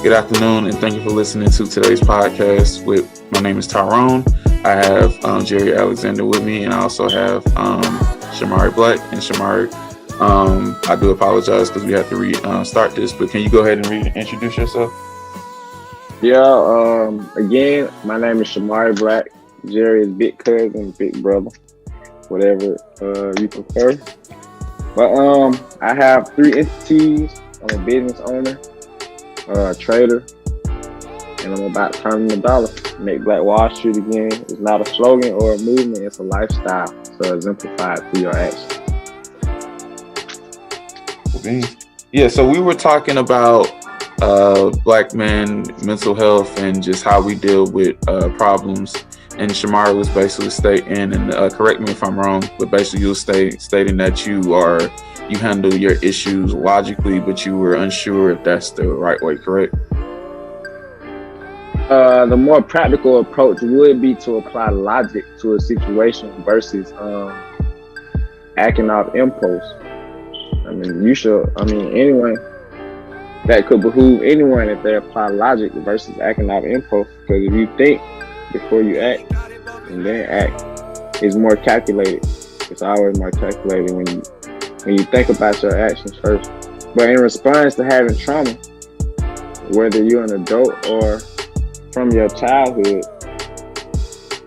Good afternoon, and thank you for listening to today's podcast. My name is Tyrone. I have Jerriah Aleaxander with me, and I also have Shomari Black. And Shomari, I do apologize because we have to start this, but can you go ahead and introduce yourself? Yeah, again, my name is Shomari Black. Jerry's big cousin, big brother, whatever you prefer. But I have 3 entities. I'm a business owner, a trader, and I'm about to turn the dollar. Make Black Wall Street again. It's not a slogan or a movement, it's a lifestyle. So exemplified through your actions. Yeah, so we were talking about Black men, mental health, and just how we deal with problems. And Shomari was basically stating, and correct me if I'm wrong, but basically you were stating that you handle your issues logically, but you were unsure if that's the right way, correct? The more practical approach would be to apply logic to a situation versus acting off impulse. Anyone that could behoove anyone if they apply logic versus acting off impulse. Because if you think before you act and then act, it's more calculated. It's always more calculated when you think about your actions first. But in response to having trauma, whether you're an adult or from your childhood,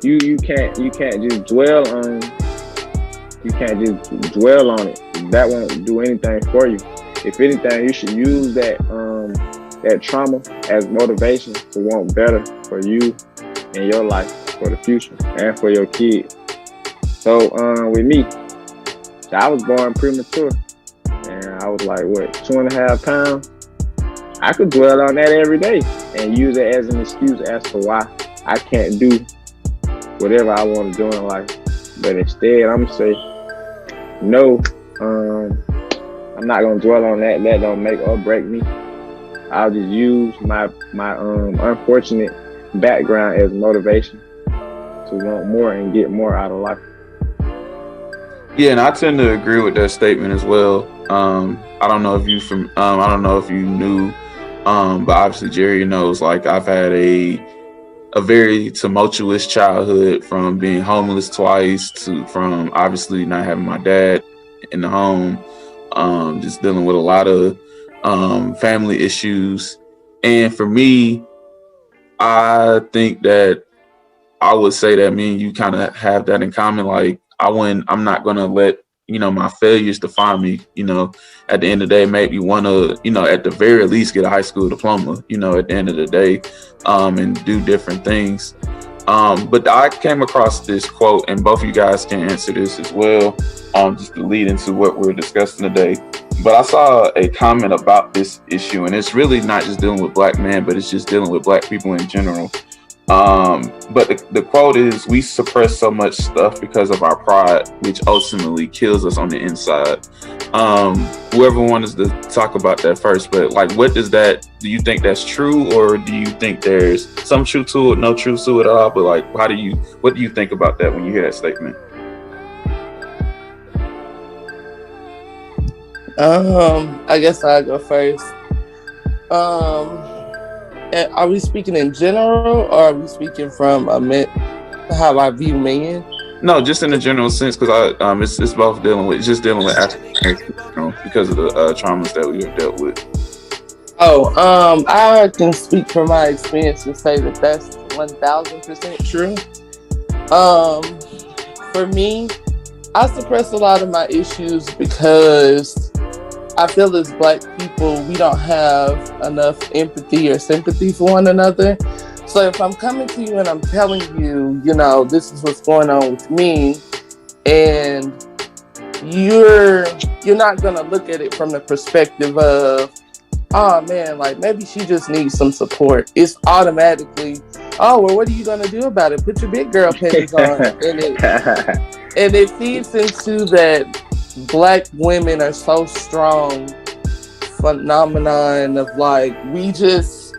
you can't just dwell on it. That won't do anything for you. If anything, you should use that trauma as motivation to want better for you and your life, for the future, and for your kids. So with me, I was born premature, and I was like, 2.5 pounds? I could dwell on that every day and use it as an excuse as to why I can't do whatever I want to do in life. But instead, I'm going to say, no, I'm not going to dwell on that. That don't make or break me. I'll just use my unfortunate background as motivation to want more and get more out of life. Yeah, and I tend to agree with that statement as well. I don't know if you knew, but obviously Jerry knows. Like, I've had a very tumultuous childhood, from being homeless twice from obviously not having my dad in the home, just dealing with a lot of family issues. And for me, I think that I would say that me and you kind of have that in common. Like, I'm not going to let, my failures define me. At the end of the day, maybe want to, at the very least get a high school diploma, at the end of the day, and do different things. But I came across this quote, and both of you guys can answer this as well, just to lead into what we're discussing today. But I saw a comment about this issue, and it's really not just dealing with Black men, but it's just dealing with Black people in general. But the quote is, we suppress so much stuff because of our pride, which ultimately kills us on the inside. Whoever wants to talk about that first, but like, do you think that's true, or do you think there's some truth to it, no truth to it at all? But like, what do you think about that when you hear that statement? I guess I'll go first. Are we speaking in general, or are we speaking from how I view men? No, just in a general sense, because it's both dealing with African because of the traumas that we have dealt with. I can speak from my experience and say that that's 1,000% true. For me, I suppress a lot of my issues because I feel as Black people, we don't have enough empathy or sympathy for one another. So if I'm coming to you and I'm telling you, this is what's going on with me, and you're not gonna look at it from the perspective of, oh man, like maybe she just needs some support. It's automatically, oh well, what are you gonna do about it? Put your big girl panties on, and it feeds into that black women are so strong phenomenon of like we just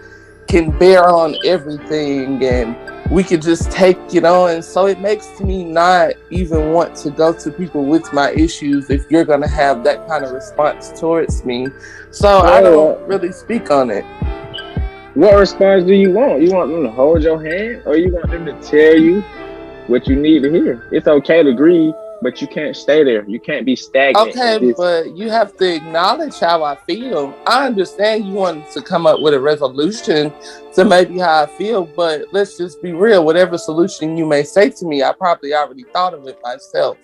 can bear on everything and we could just take it on. So it makes me not even want to go to people with my issues if you're going to have that kind of response towards me. So I don't really speak on it. What response do you want? You want them to hold your hand, or you want them to tell you what you need to hear? It's okay to grieve, but you can't stay there. You can't be stagnant. Okay, but you have to acknowledge how I feel. I understand you want to come up with a resolution to maybe how I feel, but let's just be real. Whatever solution you may say to me, I probably already thought of it myself.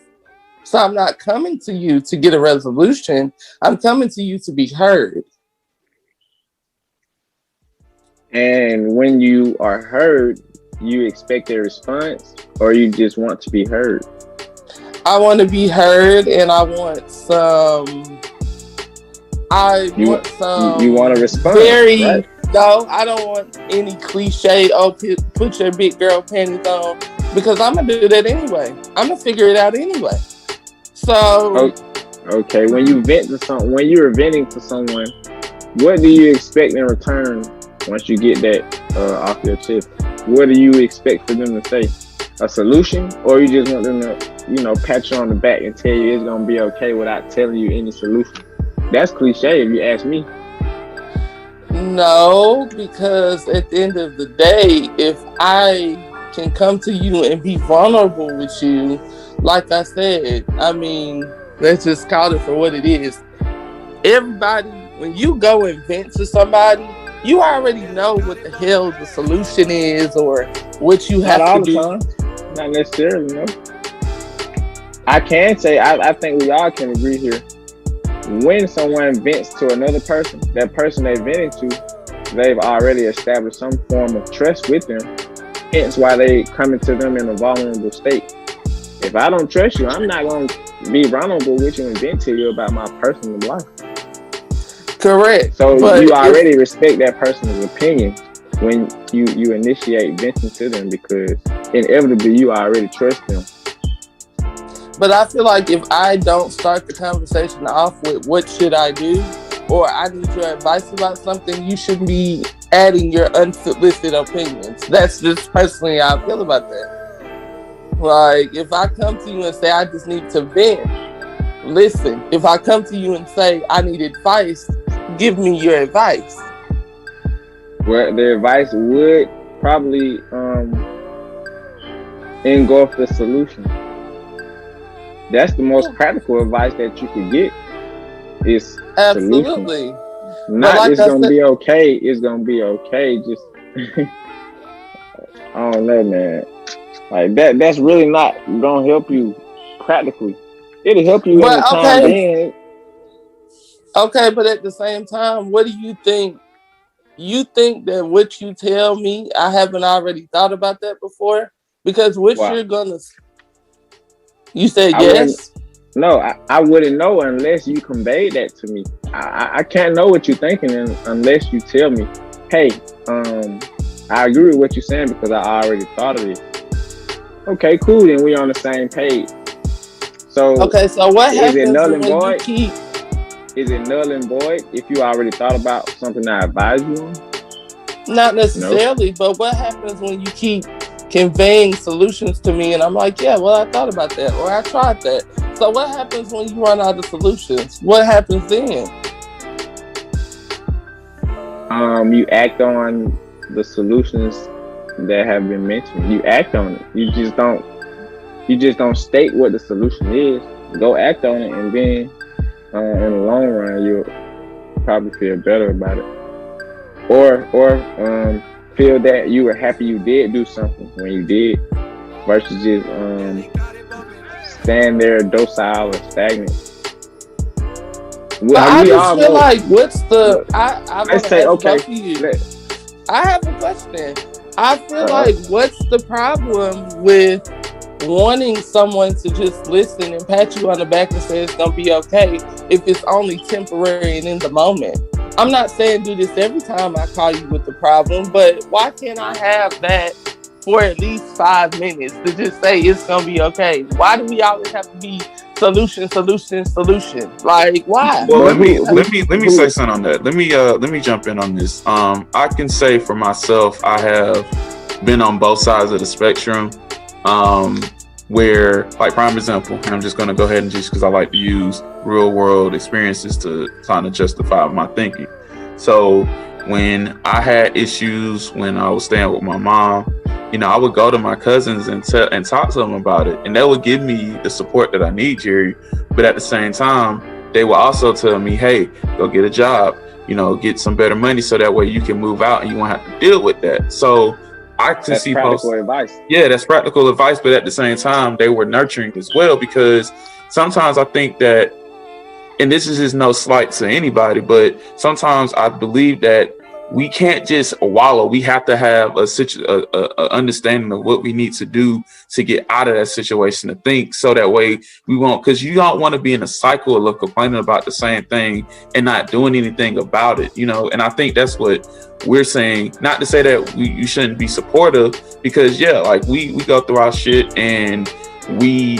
So I'm not coming to you to get a resolution. I'm coming to you to be heard. And when you are heard, you expect a response, or you just want to be heard? I want to be heard, and I want some. You want a response? Very. Right? No, I don't want any cliche. Oh, put your big girl panties on, because I'm gonna do that anyway. I'm gonna figure it out anyway. So. Okay. When you're venting to someone, what do you expect in return once you get that off your chest? What do you expect for them to say? A solution, or you just want them to, pat you on the back and tell you it's gonna be okay without telling you any solution? That's cliche if you ask me. No, because at the end of the day, if I can come to you and be vulnerable with you, like I said, I mean, let's just call it for what it is. Everybody, when you go and vent to somebody, you already know what the hell the solution is or what you have to do. Not necessarily, no. I can say, I think we all can agree here. When someone vents to another person, that person they vented to, they've already established some form of trust with them. Hence why they coming to them in a vulnerable state. If I don't trust you, I'm not going to be vulnerable with you and vent to you about my personal life. Correct. So you already respect that person's opinion when you initiate venting to them, because inevitably you already trust them. But I feel like if I don't start the conversation off with what should I do, or I need your advice about something, you shouldn't be adding your unsolicited opinions. That's just personally how I feel about that. Like, if I come to you and say I just need to vent, listen. If I come to you and say I need advice, give me your advice. Well, the advice would probably engulf the solution. That's the most practical advice that you could get. Is absolutely solution. Not like it's gonna be okay. It's gonna be okay. Just I don't know, man. Like that. That's really not gonna help you practically. It'll help you in the time being. Okay, but at the same time, what do you think? You think that what you tell me, I haven't already thought about that before? Because what you're gonna... You said yes? No, I wouldn't know unless you conveyed that to me. I can't know what you're thinking unless you tell me, hey, I agree with what you're saying because I already thought of it. Okay, cool, then we're on the same page. So okay, so what happens is it null and when void? You keep... Is it null and void if you already thought about something I advise you on? Not necessarily, but what happens when you keep conveying solutions to me and I'm like, yeah, well, I thought about that or I tried that. So what happens when you run out of solutions? What happens then? You act on the solutions that have been mentioned. You act on it. You just don't state what the solution is. Go act on it, and then in the long run you'll probably feel better about it. Or feel that you were happy you did do something when you did, versus just stand there docile or stagnant. Well, I just feel like what's the... I say, okay. I have a question. I feel like what's the problem with wanting someone to just listen and pat you on the back and say it's gonna be okay if it's only temporary and in the moment? I'm not saying do this every time I call you with the problem, but why can't I have that for at least 5 minutes to just say it's gonna be okay? Why do we always have to be solution, solution, solution? Like, why? Well, But let me say something on that. Let me jump in on this. I can say for myself, I have been on both sides of the spectrum. Where, like, prime example, and I'm just gonna go ahead and just because I like to use real world experiences to kind of justify my thinking. So when I had issues when I was staying with my mom, I would go to my cousins and talk to them about it, and they would give me the support that I need, Jerry. But at the same time, they would also tell me, "Hey, go get a job, get some better money, so that way you can move out and you won't have to deal with that." So I can that's see practical advice. Yeah, that's practical advice, but at the same time, they were nurturing as well, because sometimes I think that, and this is just no slight to anybody, but sometimes I believe that we can't just wallow. We have to have a understanding of what we need to do to get out of that situation, to think, so that way we won't, because you don't want to be in a cycle of complaining about the same thing and not doing anything about it, and I think that's what we're saying. Not to say that you shouldn't be supportive, because like we go through our shit, and we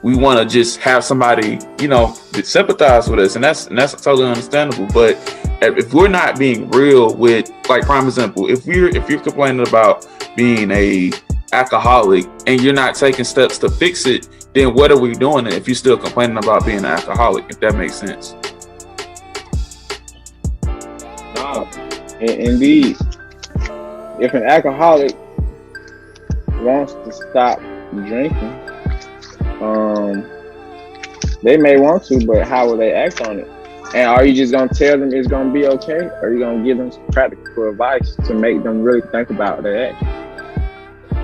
we want to just have somebody that sympathize with us, and that's totally understandable. But if we're not being real with, like, prime example, if you're complaining about being a alcoholic and you're not taking steps to fix it, then what are we doing if you're still complaining about being an alcoholic? If that makes sense. No, indeed. If an alcoholic wants to stop drinking, they may want to, but how will they act on it? And are you just gonna tell them it's gonna be okay, or are you gonna give them some practical advice to make them really think about their action?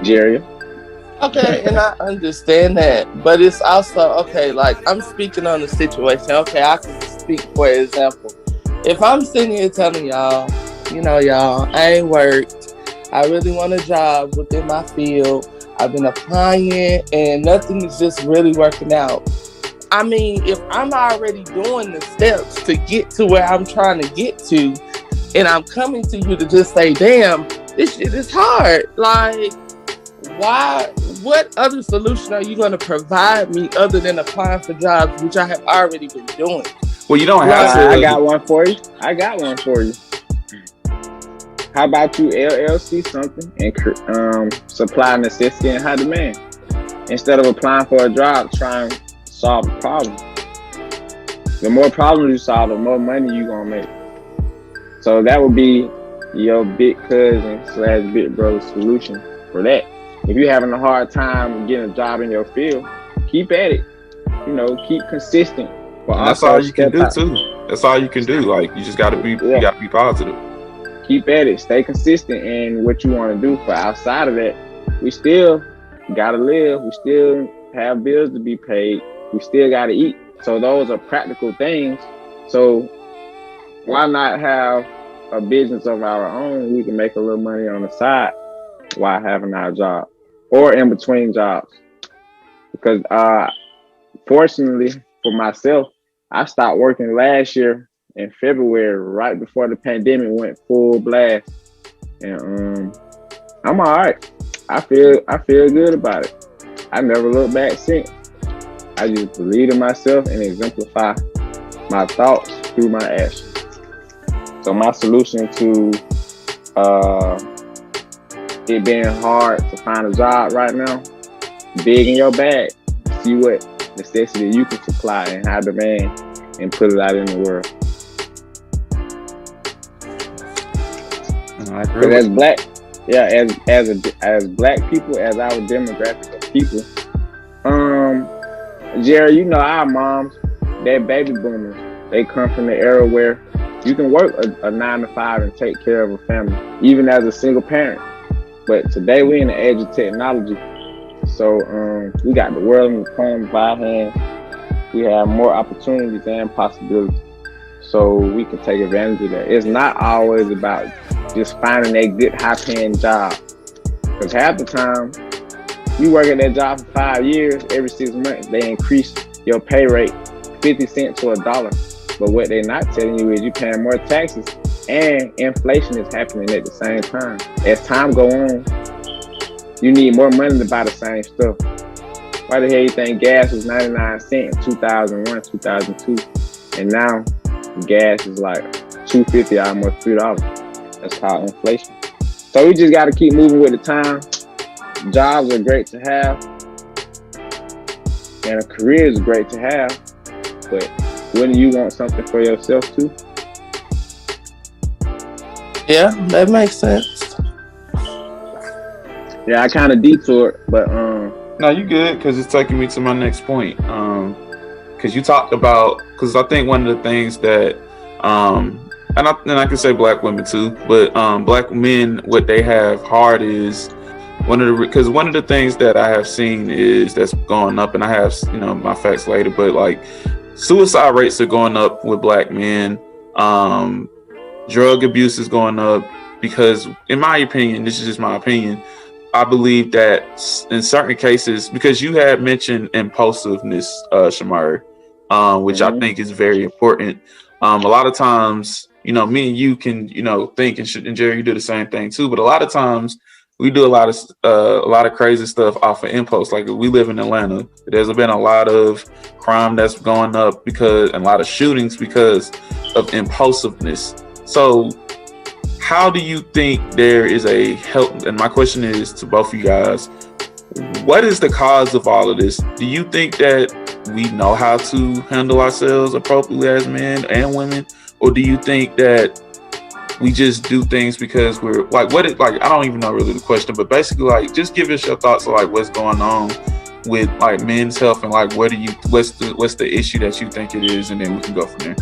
Jerriah? Okay, and I understand that, but it's also, okay, like, I'm speaking on the situation. Okay, I can speak for example. If I'm sitting here telling y'all, y'all, I ain't worked, I really want a job within my field, I've been applying, and nothing is just really working out. I mean, if I'm already doing the steps to get to where I'm trying to get to, and I'm coming to you to just say, damn, this shit is hard. Like, why? What other solution are you going to provide me other than applying for jobs, which I have already been doing? Well, you don't have to. I got one for you. How about you LLC something and supply necessity and high demand, instead of applying for a job, try and solve the problem. The more problems you solve, the more money you're gonna make. So that would be your big cousin / big brother solution for that. If you're having a hard time getting a job in your field, keep at it. Keep consistent. And that's all you can do too. That's all you can do. Like, you just gotta be, you gotta be positive. Keep at it. Stay consistent in what you want to do. For outside of that, we still gotta live. We still have bills to be paid. We still gotta eat. So those are practical things. So why not have a business of our own? We can make a little money on the side while having our job or in between jobs. Because fortunately for myself, I stopped working last year in February, right before the pandemic went full blast, and I'm all right. I feel good about it. I never looked back since. I just believe in myself and exemplify my thoughts through my actions. So my solution to it being hard to find a job right now, dig in your bag, see what necessity you can supply and high demand, and put it out in the world. I agree. But as black, as black people, as our demographic of people, Jerry, our moms, they're baby boomers. They come from the era where you can work a 9 to 5 and take care of a family, even as a single parent. But today we're in the age of technology. So we got the world in the palm of our hands. We have more opportunities and possibilities. So we can take advantage of that. It's not always about just finding a good high-paying job. Because half the time, you work at that job for 5 years, every 6 months, they increase your pay rate 50 cents to $1. But what they're not telling you is you're paying more taxes and inflation is happening at the same time. As time go on, you need more money to buy the same stuff. Why the hell you think gas was 99 cents in 2001, 2002, and now gas is like $2.50, almost $3. That's called inflation. So we just got to keep moving with the time. Jobs are great to have, and a career is great to have, but wouldn't you want something for yourself too? Yeah, that makes sense. Yeah, I kind of detoured, but No, you good, because it's taking me to my next point. Because you talked about, because I think one of the things that, and I can say black women too, but black men, what they have hard is because one of the things that I have seen is that's going up, and I have my facts later, but like suicide rates are going up with black men. Drug abuse is going up because, in my opinion, this is just my opinion, I believe that in certain cases, because you had mentioned impulsiveness, Shomari, which I think is very important. A lot of times, me and you can, think, and Jerry, you do the same thing too. But a lot of times, we do a lot of crazy stuff off of impulse. Like we live in Atlanta, there's been a lot of crime that's going up and a lot of shootings because of impulsiveness. So how do you think there is a help? And my question is to both of you guys, what is the cause of all of this? Do you think that we know how to handle ourselves appropriately as men and women? Or do you think that we just do things because we're like, I don't even know really the question, but basically like, just give us your thoughts of like what's going on with like men's health and like, what's the issue that you think it is? And then we can go from there.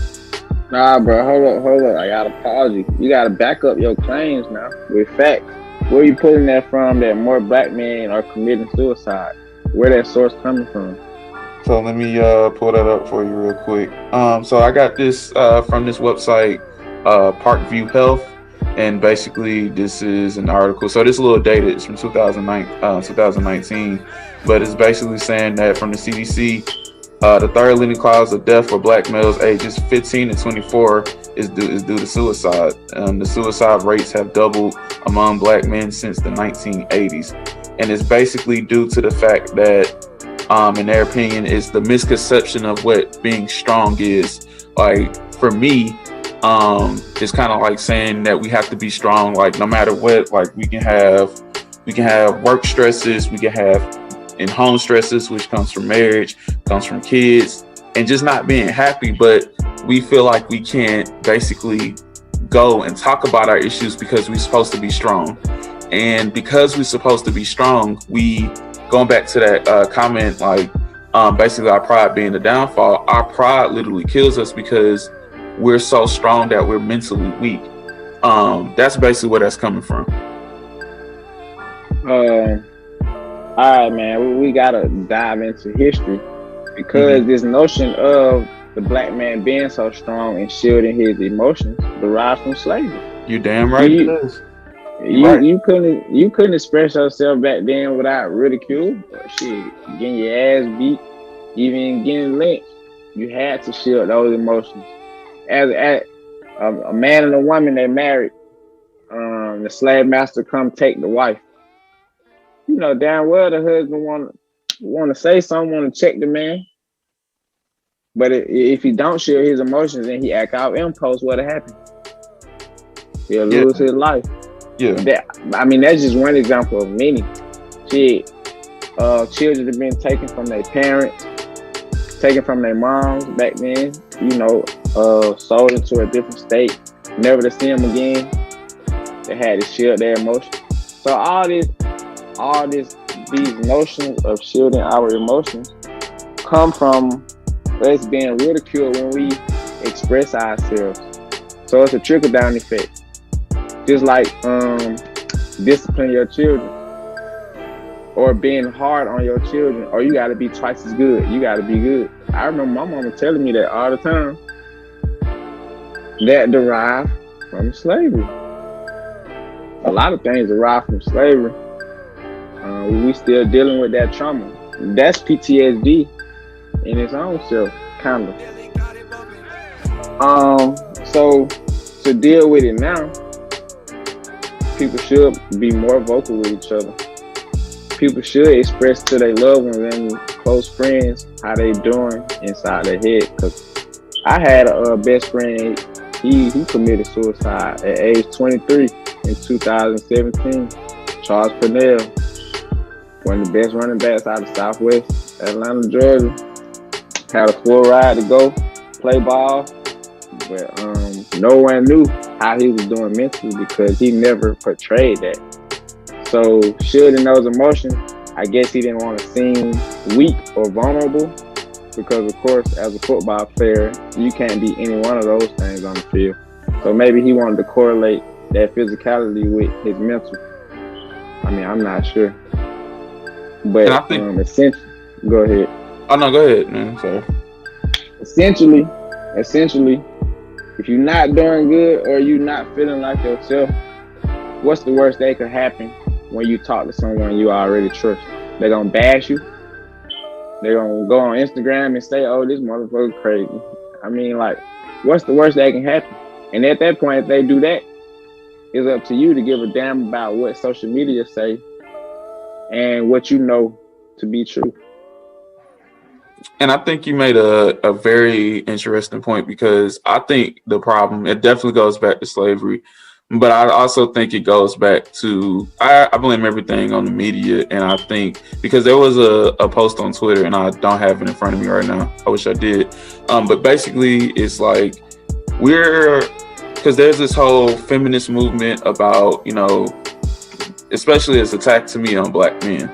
Nah, bro, hold up. I gotta pause you. You gotta back up your claims now with facts. Where you pulling that from? That more black men are committing suicide. Where that source coming from? So let me pull that up for you real quick. So I got this from this website, Parkview Health, and basically this is an article. So this is a little dated. It's from 2019, but it's basically saying that from the CDC. The third leading cause of death for black males ages 15 to 24 is due to suicide. The suicide rates have doubled among black men since the 1980s. And it's basically due to the fact that, in their opinion, is the misconception of what being strong is. Like, for me, it's kind of like saying that we have to be strong, like no matter what, like we can have work stresses, we can have in home stresses, which comes from marriage, comes from kids, and just not being happy. But we feel like we can't basically go and talk about our issues because we're supposed to be strong. And because we're supposed to be strong, we, going back to that comment, like basically our pride being the downfall, our pride literally kills us because we're so strong that we're mentally weak. That's basically where that's coming from. All right, man, we gotta dive into history because this notion of the black man being so strong and shielding his emotions derives from slavery. You damn right it is. You couldn't express yourself back then without ridicule or shit, getting your ass beat, even getting lynched. You had to shield those emotions. As a man and a woman, they married. The slave master come take the wife. You know damn well the husband want to say something, want to check the man. But if he don't share his emotions and he act out impulse, what'll happen? He'll lose his life. Yeah. That's just one example of many. Shit, children have been taken from their parents, taken from their moms back then. Sold into a different state, never to see them again. They had to shield their emotions. So these notions of shielding our emotions come from us being ridiculed when we express ourselves. So it's a trickle down effect. Just like discipline your children or being hard on your children, or you gotta be twice as good. You gotta be good. I remember my mama telling me that all the time. That derived from slavery. A lot of things derive from slavery. We still dealing with that trauma. That's PTSD in its own self, kind of. So to deal with it now, people should be more vocal with each other. People should express to their loved ones and close friends how they doing inside their head. Cause I had a best friend. He committed suicide at age 23 in 2017. Charles Purnell, one of the best running backs out of Southwest Atlanta, Georgia, had a full ride to go play ball, but no one knew how he was doing mentally because he never portrayed that. So, shielding those emotions, I guess he didn't want to seem weak or vulnerable because, of course, as a football player, you can't be any one of those things on the field. So maybe he wanted to correlate that physicality with his mental. I mean, I'm not sure. But I think, essentially, go ahead. Oh no, go ahead, man. Sorry. Essentially, if you're not doing good or you're not feeling like yourself, what's the worst that could happen when you talk to someone you already trust? They're gonna bash you. They're gonna go on Instagram and say, "Oh, this motherfucker crazy." I mean, like, what's the worst that can happen? And at that point, if they do that, it's up to you to give a damn about what social media say and what you know to be true. And I think you made a very interesting point because I think the problem, it definitely goes back to slavery, but I also think it goes back to, I blame everything on the media. And I think because there was a post on Twitter and I don't have it in front of me right now. I wish I did. But basically it's like because there's this whole feminist movement about, especially it's attacked to me on black men,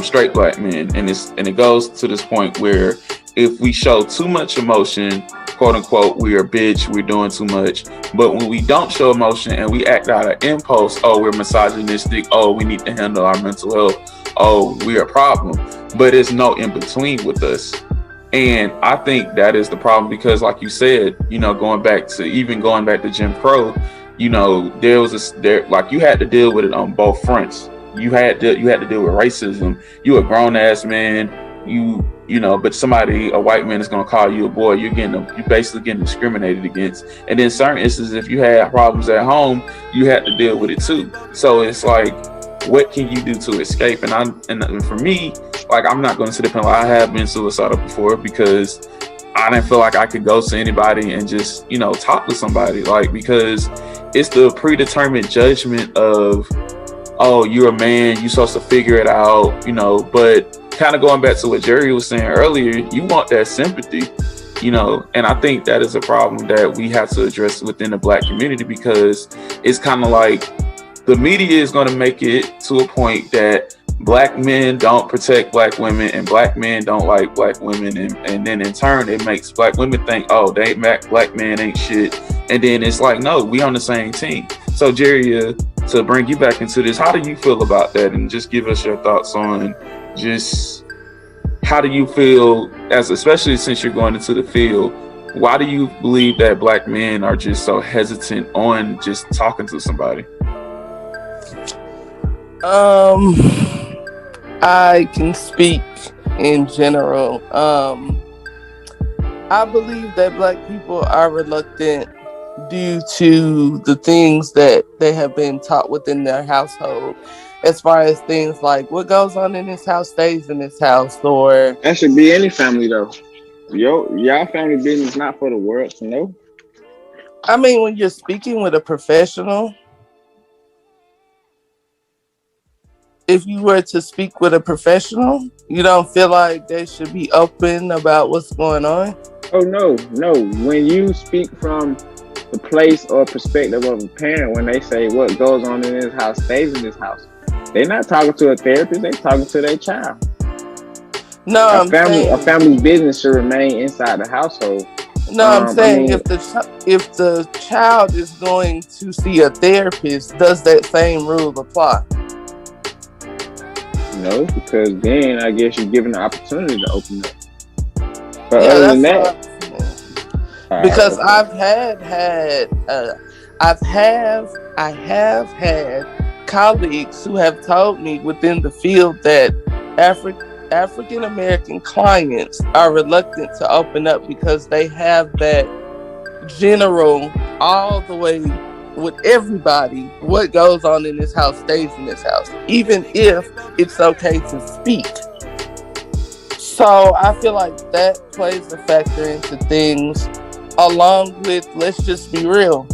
straight black men. And it goes to this point where if we show too much emotion, quote unquote, we are bitch, we're doing too much. But when we don't show emotion and we act out of impulse, oh, we're misogynistic, oh, we need to handle our mental health, oh, we're a problem. But there's no in between with us. And I think that is the problem because, like you said, going back to Jim Crow, like you had to deal with it on both fronts. You had to deal with racism. You a grown ass man, but a white man is gonna call you a boy. You're basically getting discriminated against. And in certain instances, if you had problems at home, you had to deal with it too. So it's like, what can you do to escape? And for me, like, I'm not going to sit up and lie. I have been suicidal before because I didn't feel like I could go to anybody and just, talk to somebody, like, because it's the predetermined judgment of, oh, you're a man, you're supposed to figure it out, but kind of going back to what Jerry was saying earlier, you want that sympathy, and I think that is a problem that we have to address within the black community because it's kind of like the media is going to make it to a point that black men don't protect black women and black men don't like black women. And then in turn, it makes black women think, oh, black man ain't shit. And then it's like, no, we on the same team. So Jerry, to bring you back into this, how do you feel about that? And just give us your thoughts on just how do you feel, especially since you're going into the field, why do you believe that black men are just so hesitant on just talking to somebody? I can speak in general. I believe that black people are reluctant due to the things that they have been taught within their household, as far as things like what goes on in this house stays in this house, or that should be any family though. Y'all family business not for the world to know. I mean, when you're speaking with a professional, if you were to speak with a professional, you don't feel like they should be open about what's going on? Oh, no. When you speak from the place or perspective of a parent, when they say what goes on in this house stays in this house, they're not talking to a therapist, they're talking to their child. No, a family's business should remain inside the household. No, I'm saying if the child is going to see a therapist, does that same rule apply? No, because then I guess you're given the opportunity to open up. But other than that, because I have had colleagues who have told me within the field that African American clients are reluctant to open up because they have that general, all the way with everybody, what goes on in this house stays in this house, even if it's okay to speak. So I feel like that plays a factor into things, along with, let's just be real,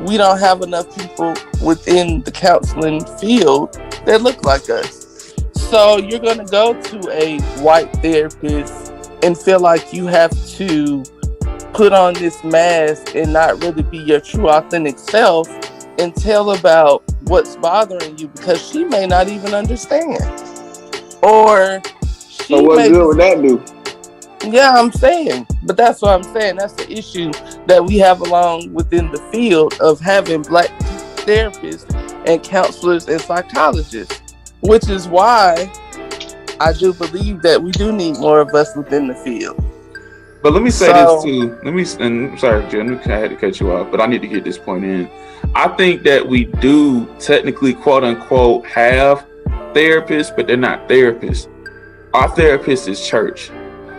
we don't have enough people within the counseling field that look like us. So you're going to go to a white therapist and feel like you have to put on this mask and not really be your true authentic self and tell about what's bothering you, because she may not even understand. Or so what good would that do? Yeah, I'm saying. But that's what I'm saying. That's the issue that we have along within the field of having Black therapists and counselors and psychologists, which is why I do believe that we do need more of us within the field. But let me say this too. And sorry, Jim, I had to cut you off, but I need to get this point in. I think that we do technically, quote unquote, have therapists, but they're not therapists. Our therapist is church.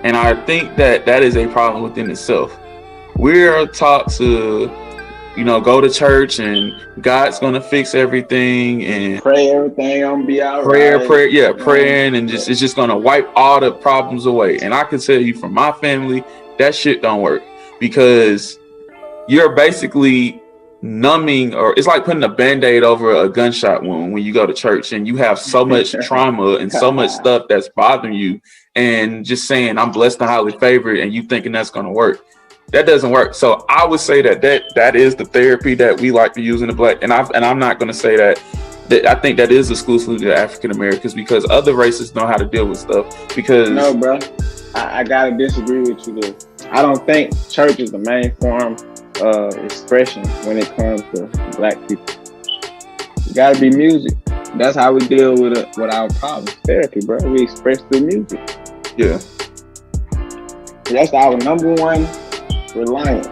And I think that that is a problem within itself. We're taught to, go to church and God's going to fix everything and pray everything gonna be all right. Praying and it's just going to wipe all the problems away. And I can tell you from my family, that shit don't work, because you're basically numbing, or it's like putting a Band-Aid over a gunshot wound when you go to church and you have so much trauma and so much stuff that's bothering you, and just saying I'm blessed and highly favored and you thinking that's going to work. That doesn't work. So I would say that is the therapy that we like to use in the Black, and I'm not going to say that I think that is exclusively to African Americans, because other races know how to deal with stuff. Because no, bro, I gotta disagree with you there. I don't think church is the main form expression when it comes to Black people. It gotta be music. That's how we deal with our problems. Therapy, bro. We express through music. Yeah. That's our number one reliance.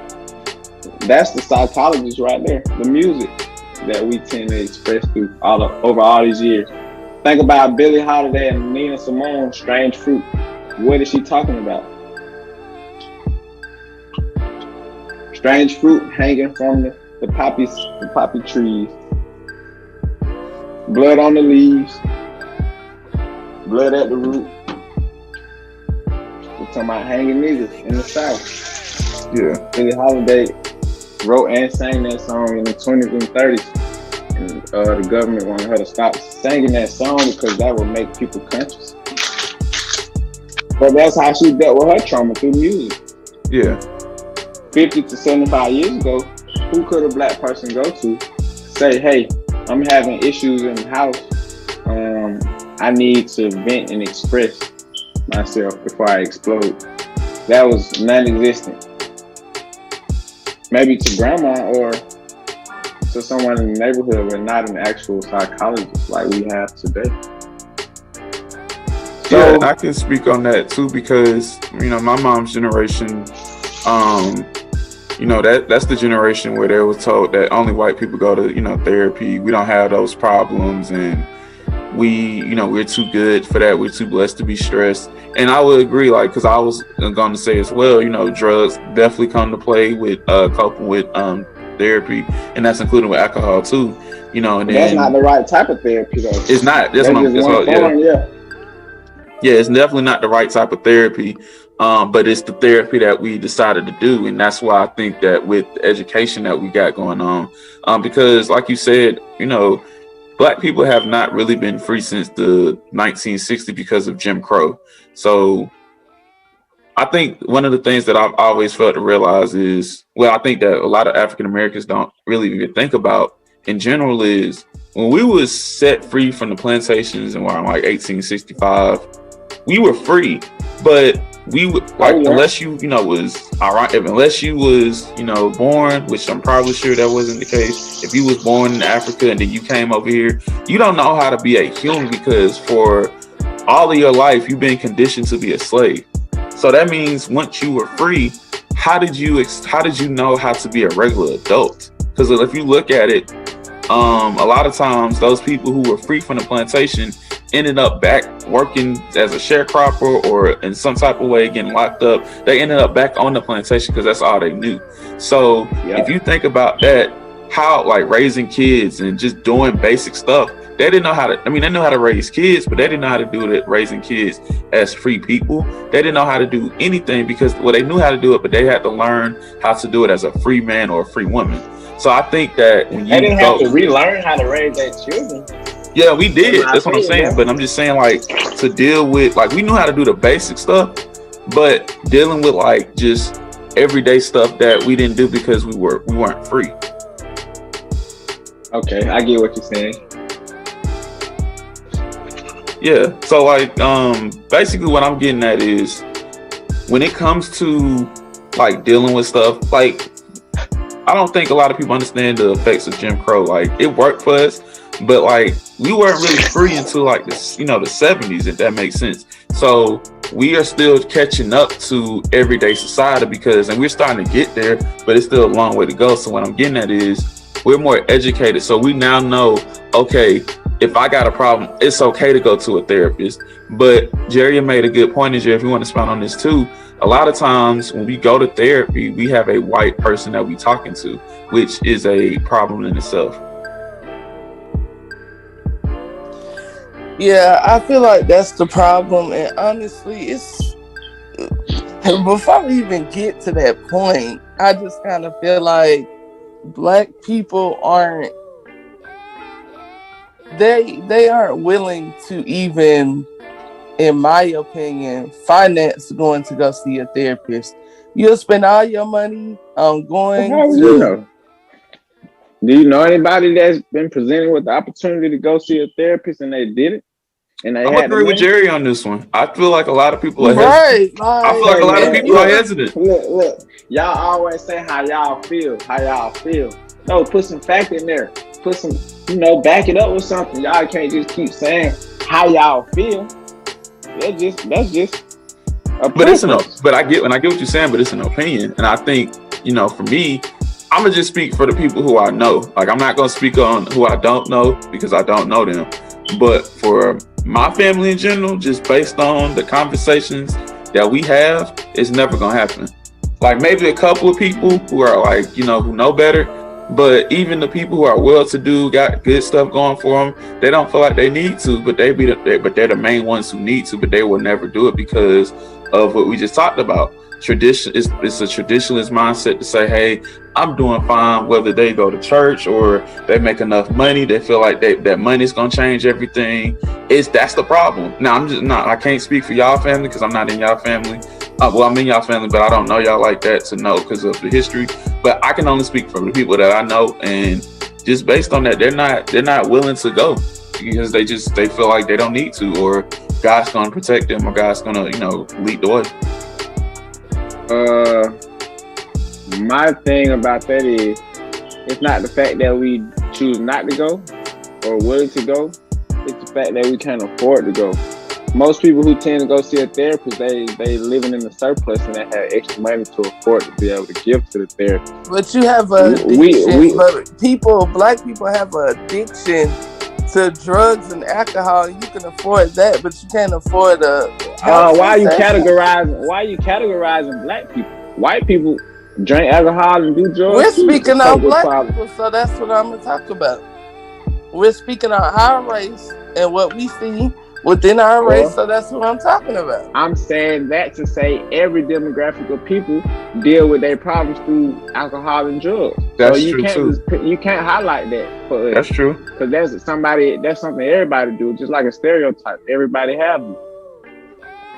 That's the psychologist right there. The music that we tend to express through over all these years. Think about Billie Holiday and Nina Simone, "Strange Fruit." What is she talking about? Strange fruit hanging from the poppy trees. Blood on the leaves. Blood at the root. We're talking about hanging niggas in the South. Yeah. Billie Holiday wrote and sang that song in the 20s and 30s. And the government wanted her to stop singing that song because that would make people conscious. But that's how she dealt with her trauma, through music. Yeah. 50 to 75 years ago, who could a Black person go to say, hey, I'm having issues in the house. I need to vent and express myself before I explode. That was non-existent. Maybe to grandma or to someone in the neighborhood, but not an actual psychologist like we have today. So, yeah, I can speak on that too, because my mom's generation, that's the generation where they were told that only white people go to therapy. We don't have those problems, and we're too good for that. We're too blessed to be stressed. And I would agree, because I was going to say as well, drugs definitely come to play with coping with therapy, and that's including with alcohol too. And then that's not the right type of therapy though. It's not. That's what I'm. Yeah, it's definitely not the right type of therapy, but it's the therapy that we decided to do. And that's why I think that with the education that we got going on, because like you said, Black people have not really been free since the 1960s because of Jim Crow. So I think one of the things that I've always felt to realize is, I think that a lot of African Americans don't really even think about in general, is when we was set free from the plantations in around 1865, we were free, but we would unless you was all right, unless you was born, which I'm probably sure that wasn't the case. If you was born in Africa and then you came over here, you don't know how to be a human, because for all of your life you've been conditioned to be a slave. So that means once you were free, how did you know how to be a regular adult? Because if you look at it, a lot of times those people who were free from the plantation ended up back working as a sharecropper or in some type of way getting locked up. They ended up back on the plantation because that's all they knew. So if you think about that, how like raising kids and just doing basic stuff, they didn't know how to, I mean, they knew how to raise kids, but they didn't know how to do it raising kids as free people. They didn't know how to do anything because, well, they knew how to do it, but they had to learn how to do it as a free man or a free woman. So I think that when they didn't have to relearn how to raise their children. Yeah, we did. That's what I'm saying. But I'm just saying, like, to deal with, like, we knew how to do the basic stuff, but dealing with like just everyday stuff that we didn't do because we weren't free. Okay, I get what you're saying. Yeah. So like basically what I'm getting at is when it comes to like dealing with stuff, like I don't think a lot of people understand the effects of Jim Crow. Like it worked for us, but like we weren't really free until like the, you know, the 70s, if that makes sense. So we are still catching up to everyday society because, and we're starting to get there, but it's still a long way to go. So what I'm getting at is we're more educated. So we now know, okay, if I got a problem, it's okay to go to a therapist. But Jerriah made a good point, and Jerriah, if you want to expound on this too, a lot of times when we go to therapy, we have a white person that we talking to, which is a problem in itself. Yeah, I feel like that's the problem. And honestly, it's before we even get to that point, I just kind of feel like Black people aren't willing to even, in my opinion, finance going to go see a therapist. You'll spend all your money on going how to... you know? Do you know anybody that's been presented with the opportunity to go see a therapist and they did it? And they I'm had agree with Jerriah on this one. I feel like a lot of people are hesitant. Right. I feel like a lot of people are hesitant. Look. Y'all always say how y'all feel. No, put some fact in there. Put some, back it up with something. Y'all can't just keep saying how y'all feel. That's just but I get what you're saying, but it's an opinion. And I think, for me, I'm gonna just speak for the people who I know. Like, I'm not gonna speak on who I don't know because I don't know them. But for my family in general, just based on the conversations that we have, it's never gonna happen. Like, maybe a couple of people who are like, who know better, but even the people who are well-to-do, got good stuff going for them, they don't feel like they need to, but they're the main ones who need to, but they will never do it because of what we just talked about. Tradition it's a traditionalist mindset to say, hey, I'm doing fine whether they go to church or they make enough money. They feel like that money's gonna change everything. That's the problem. Now I can't speak for y'all family because I'm not in y'all family. Well, I'm in y'all family, but I don't know y'all like that to know because of the history. But I can only speak from the people that I know, and just based on that, they're not willing to go because they feel like they don't need to, or God's gonna protect them, or God's gonna lead the way. My thing about that is, it's not the fact that we choose not to go or willing to go. It's the fact that we can't afford to go. Most people who tend to go see a therapist, they living in the surplus and they have extra money to afford to be able to give to the therapist. But you have an addiction. But Black people have an addiction to drugs and alcohol. You can afford that, but you can't afford why are you categorizing Black people? White people drink alcohol and do drugs. We're speaking on Black people, so that's what I'm gonna talk about. We're speaking on our race and what we see within our race, so that's what I'm talking about. I'm saying that to say every demographic of people deal with their problems through alcohol and drugs. That's true too. You can't highlight that for us. That's true. Because that's something everybody do, just like a stereotype. Everybody have them.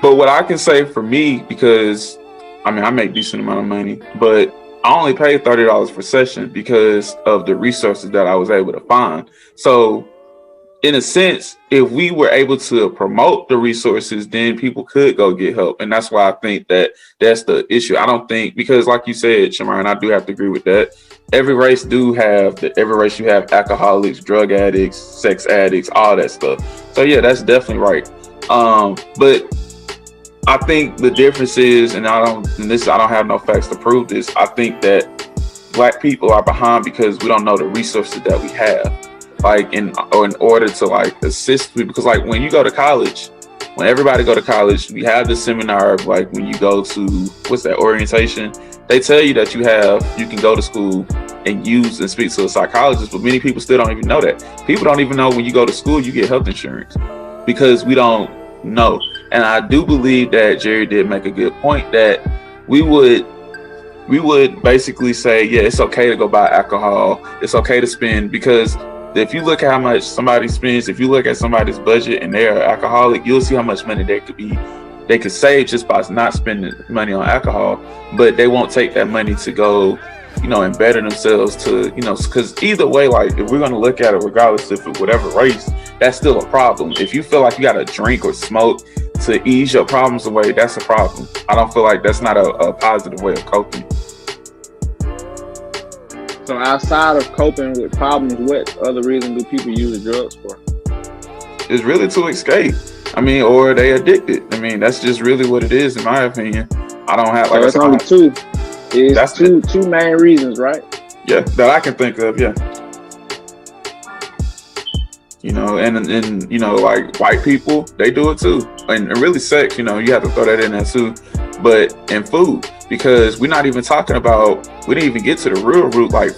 But what I can say for me, because I make decent amount of money, but I only paid $30 per session because of the resources that I was able to find. So in a sense, if we were able to promote the resources, then people could go get help. And that's why I think that that's the issue. I don't think, because like you said, Shomari, and I do have to agree with that, every race you have alcoholics, drug addicts, sex addicts, all that stuff. So yeah, that's definitely right. But I think the difference is, and I don't have no facts to prove this, I think that Black people are behind because we don't know the resources that we have. like in order to like assist people, because like when you go to college, when everybody go to college, we have the seminar of like when you go to what's that, orientation, they tell you that you can go to school and use and speak to a psychologist, but many people still don't even know that. People don't even know when you go to school you get health insurance, because we don't know. And I do believe that Jerry did make a good point that we would basically say, yeah, it's okay to go buy alcohol, it's okay to spend, because if you look at how much somebody spends, if you look at somebody's budget and they're an alcoholic, you'll see how much money they could save just by not spending money on alcohol. But they won't take that money to go, and better themselves to, because either way, like if we're going to look at it, regardless of whatever race, that's still a problem. If you feel like you got to drink or smoke to ease your problems away, that's a problem. I don't feel like that's not a positive way of coping. So outside of coping with problems, what other reason do people use drugs for? It's really to escape. Or they addicted. That's just really what it is, in my opinion. I don't have like. So it's only two. That's two main reasons, right? Yeah, that I can think of. Yeah. And like white people, they do it too, and really sex. You have to throw that in there too, but and food, because we're not even talking about. We didn't even get to the real root, like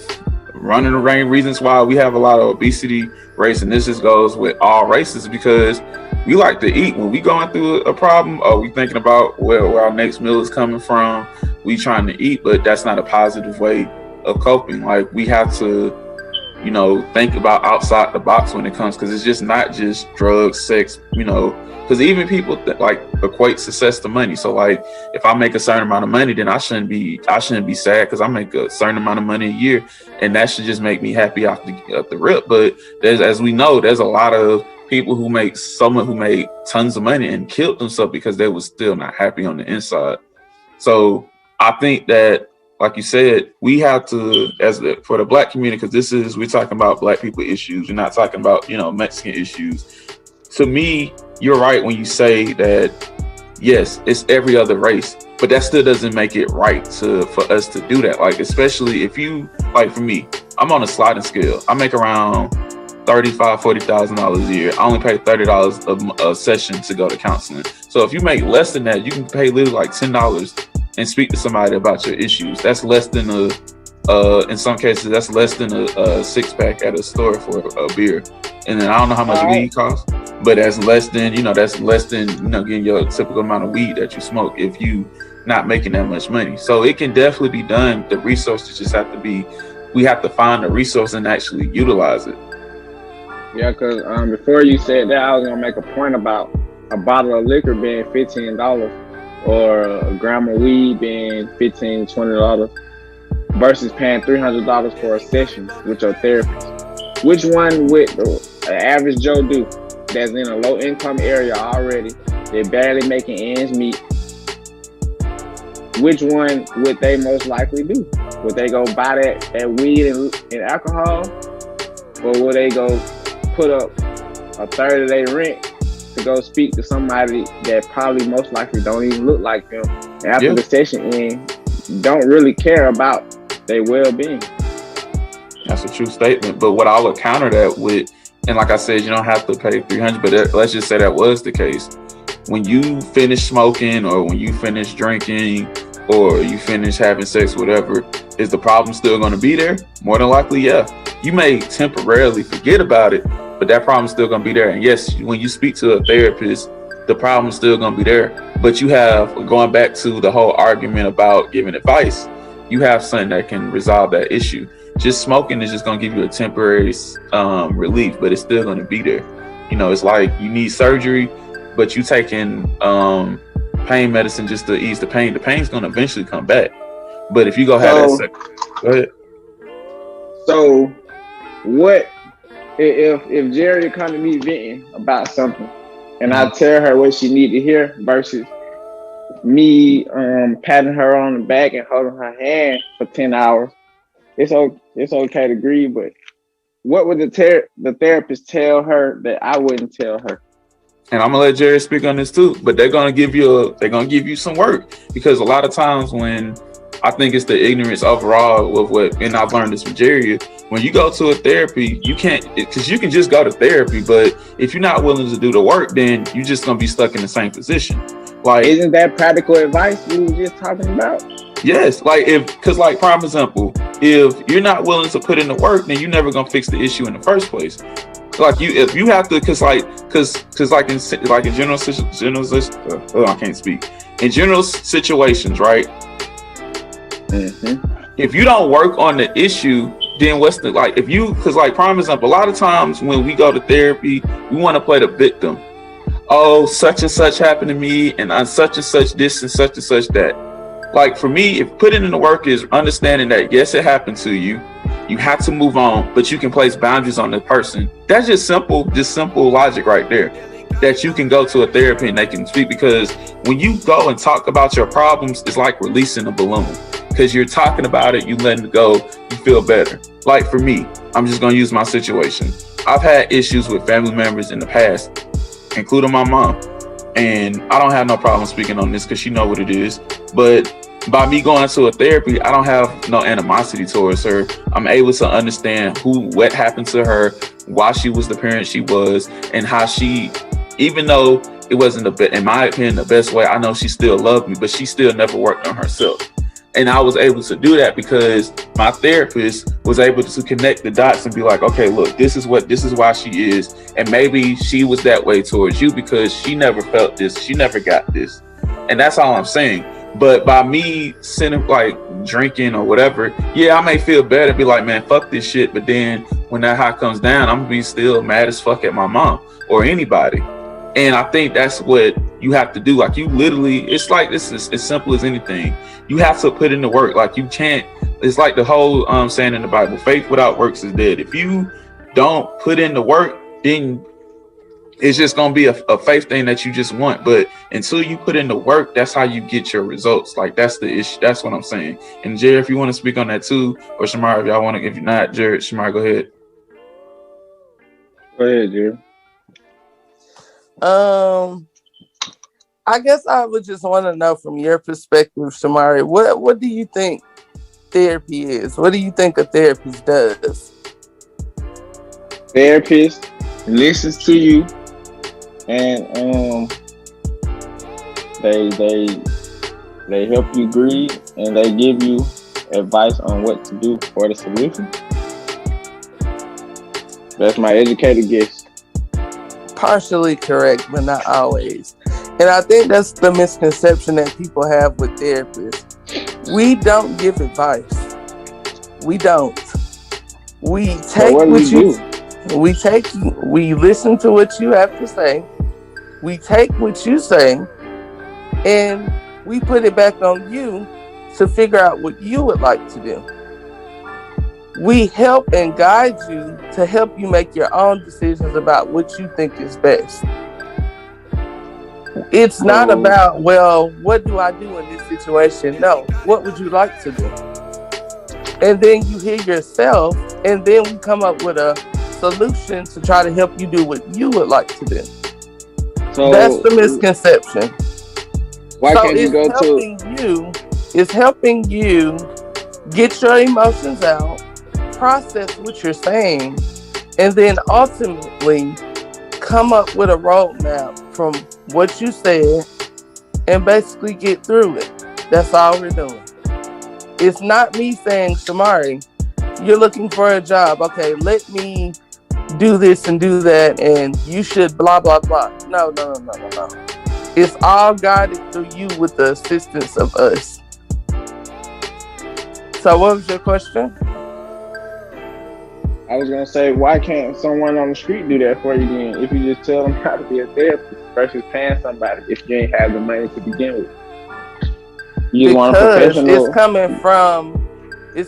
running the main reasons why we have a lot of obesity race, and this just goes with all races, because we like to eat. When we going through a problem, or we thinking about where our next meal is coming from, we trying to eat, but that's not a positive way of coping. Like we have to, think about outside the box when it comes, because it's just not just drugs, sex, because even people that like equate success to money. So like if I make a certain amount of money, then I shouldn't be sad because I make a certain amount of money a year, and that should just make me happy off the rip. But as we know, there's a lot of people who made tons of money and killed themselves because they was still not happy on the inside. So I think that, like you said, we have to, for the Black community, because we're talking about Black people issues. We're not talking about, Mexican issues. To me, you're right when you say that, yes, it's every other race, but that still doesn't make it right for us to do that. Like, especially if you, like for me, I'm on a sliding scale. I make around $35,000-$40,000 a year. I only pay $30 a session to go to counseling. So if you make less than that, you can pay literally like $10 and speak to somebody about your issues. That's less than in some cases, that's less than a six-pack at a store for a beer. And then I don't know how much weed costs, but that's less than getting your typical amount of weed that you smoke if you not making that much money. So it can definitely be done. The resources just have to be, we have to find the resource and actually utilize it. Yeah, because before you said that, I was going to make a point about a bottle of liquor being $15 or a gram of weed being $15, $20 versus paying $300 for a session with your therapist. Which one would the average Joe do that's in a low income area already? They're barely making ends meet. Which one would they most likely do? Would they go buy that weed and alcohol? Or would they go put up a third of their rent to go speak to somebody that probably most likely don't even look like them, and after the session don't really care about their well-being? That's a true statement. But what I would counter that with, and like I said, you don't have to pay $300, but let's just say that was the case. When you finish smoking, or when you finish drinking, or you finish having sex, whatever, is the problem still going to be there? More than likely, yeah. You may temporarily forget about it, but that problem's still going to be there. And yes, when you speak to a therapist, the problem's still going to be there. But you have, going back to the whole argument about giving advice, you have something that can resolve that issue. Just smoking is just going to give you a temporary relief, but it's still going to be there. It's like you need surgery, but you taking pain medicine just to ease the pain. The pain's going to eventually come back. But if you go ahead, go ahead. So what if Jerriah come to me venting about something and I tell her what she need to hear versus me patting her on the back and holding her hand for 10 hours? It's okay to grieve, but what would the therapist tell her that I wouldn't tell her? And I'm gonna let Jerry speak on this too, but they're gonna give you some work, because a lot of times when I think it's the ignorance overall of what, and I've learned this from Jerry, When you go to a therapy, you can't, because you can just go to therapy, but if you're not willing to do the work, then you're just gonna be stuck in the same position. Like, isn't that practical advice we were just talking about? yes, like because like prime example, if you're not willing to put in the work, then you're never gonna fix the issue in the first place. Like if you have to, because like in I can't speak in general situations, right? Mm-hmm. If you don't work on the issue, then what's the like? If you, because like prime example, a lot of times when we go to therapy, we want to play the victim. Oh, such and such happened to me, and on such and such this and such that. Like for me, if putting in the work is understanding that yes, it happened to you, you have to move on, but you can place boundaries on the person. That's just simple logic right there. That you can go to a therapy and they can speak, because when you go and talk about your problems, it's like releasing a balloon. Because you're talking about it, you letting it go, you feel better. Like for me, I'm just gonna use my situation. I've had issues with family members in the past, including my mom. And I don't have no problem speaking on this because she know what it is. But by me going to a therapy, I don't have no animosity towards her. I'm able to understand what happened to her, why she was the parent she was, and how she, even though it wasn't in my opinion, the best way, I know she still loved me, but she still never worked on herself. And I was able to do that because my therapist was able to connect the dots and be like, okay, look, this is why she is. And maybe she was that way towards you because she never felt this. She never got this. And that's all I'm saying. But by me sitting like drinking or whatever, yeah, I may feel better, be like, man, fuck this shit. But then when that high comes down, I'm gonna be still mad as fuck at my mom or anybody. And I think that's what you have to do. Like you literally, it's like this is as simple as anything. You have to put in the work. Like you can't, it's like the whole saying in the Bible, faith without works is dead. If you don't put in the work, then it's just gonna be a faith thing that you just want. But until you put in the work, that's how you get your results. Like that's the issue. That's what I'm saying. And Jerry, if you want to speak on that too, or Shomari, if y'all want to, if you're not, Jared, Shomari, go ahead. Go ahead, Jerry. I guess I would just want to know from your perspective, Shomari, what do you think therapy is? What do you think a therapist does? Therapist listens to you, and they help you grieve, and they give you advice on what to do for the solution. That's my educated guess. Partially correct, but not always. And I think that's the misconception that people have with therapists. We don't give advice. We don't. We take what what do? we listen to what you have to say. We take what you say and we put it back on you to figure out what you would like to do. We help and guide you to help you make your own decisions about what you think is best. It's not about, well, what do I do in this situation? No, what would you like to do? And then you hear yourself, and then we come up with a solution to try to help you do what you would like to do. So that's the misconception. Why can't you go to? It's helping you get your emotions out, process what you're saying, and then ultimately come up with a roadmap from what you said and basically get through it. That's all we're doing. It's not me saying, Shomari, you're looking for a job. Okay, let me do this and do that, and you should blah, blah, blah. No. It's all guided through you with the assistance of us. So what was your question? I was gonna say, why can't someone on the street do that for you then? If you just tell them how to be a therapist versus paying somebody if you ain't have the money to begin with. You want a professional. It's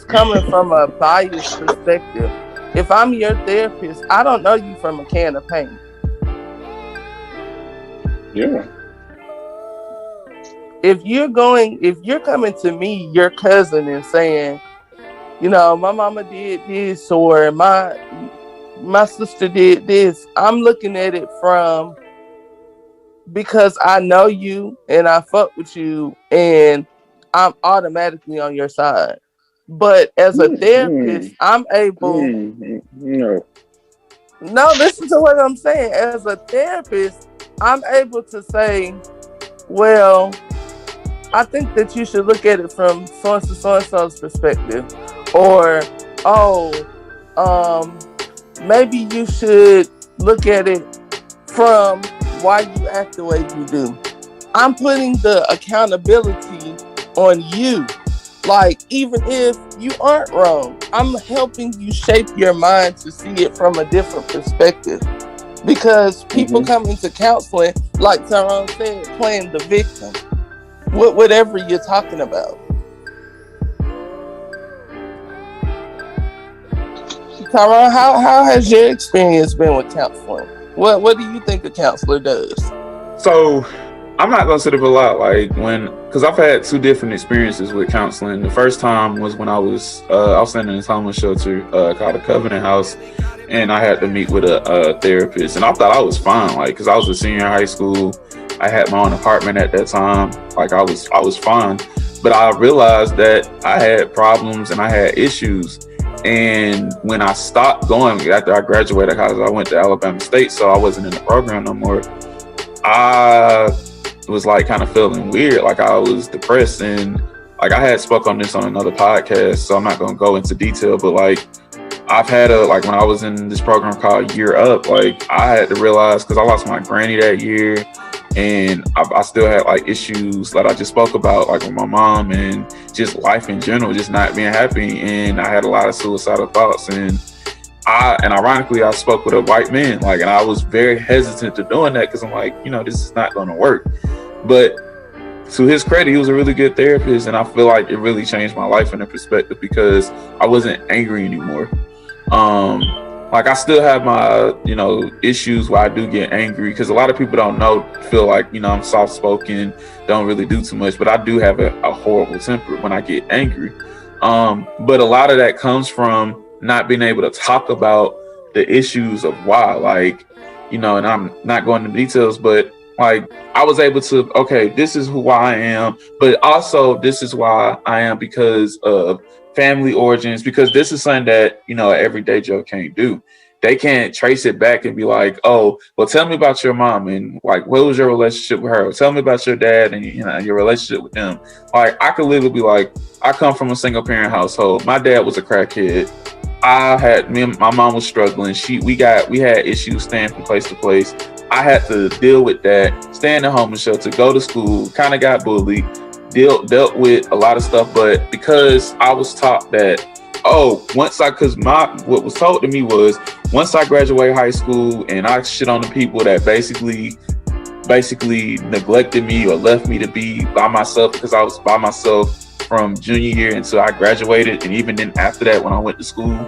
coming from a biased perspective. If I'm your therapist, I don't know you from a can of paint. Yeah. If you're coming to me, your cousin, and saying, you know, my mama did this or my sister did this, I'm looking at it from, because I know you and I fuck with you and I'm automatically on your side. But as a therapist, I'm able. No. No, listen to what I'm saying. As a therapist, I'm able to say, well, I think that you should look at it from so and so's perspective, or oh, maybe you should look at it from why you act the way you do. I'm putting the accountability on you. Like, even if you aren't wrong, I'm helping you shape your mind to see it from a different perspective. Because people come into counseling, like Tyrone said, playing the victim. Whatever you're talking about. Tyrone, how has your experience been with counseling? What do you think a counselor does? So I'm not gonna sit up a lot, like because I've had two different experiences with counseling. The first time was when I was staying in this homeless shelter called a Covenant House, and I had to meet with a therapist, and I thought I was fine, like because I was a senior in high school. I had my own apartment at that time, like I was fine, but I realized that I had problems and I had issues. And when I stopped going after I graduated college, I went to Alabama State, so I wasn't in the program no more. I was like kind of feeling weird, like I was depressed, and like I had spoke on this on another podcast, so I'm not gonna go into detail, but like I've had like when I was in this program called Year Up, like I had to realize, because I lost my granny that year, and I still had like issues that I just spoke about, like with my mom and just life in general, just not being happy, and I had a lot of suicidal thoughts, and ironically I spoke with a white man, like, and I was very hesitant to doing that because I'm like, this is not going to work. But to his credit, he was a really good therapist, and I feel like it really changed my life in a perspective because I wasn't angry anymore. Like I still have my, issues where I do get angry, because a lot of people feel like, I'm soft spoken, don't really do too much, but I do have a horrible temper when I get angry. But a lot of that comes from not being able to talk about the issues of why, like, and I'm not going into details, but like I was able to, okay, this is who I am, but also this is why I am because of family origins, because this is something that, everyday Joe can't do. They can't trace it back and be like, oh, well, tell me about your mom and like, what was your relationship with her? Or tell me about your dad and your relationship with them. Like, I could literally be like, I come from a single parent household. My dad was a crackhead. My mom was struggling. We had issues staying from place to place. I had to deal with that, stay in the homeless shelter, go to school, kind of got bullied, dealt with a lot of stuff. But because I was taught that, what was told to me was, once I graduate high school and I shit on the people that basically neglected me or left me to be by myself, because I was by myself from junior year until I graduated, and even then after that when I went to school,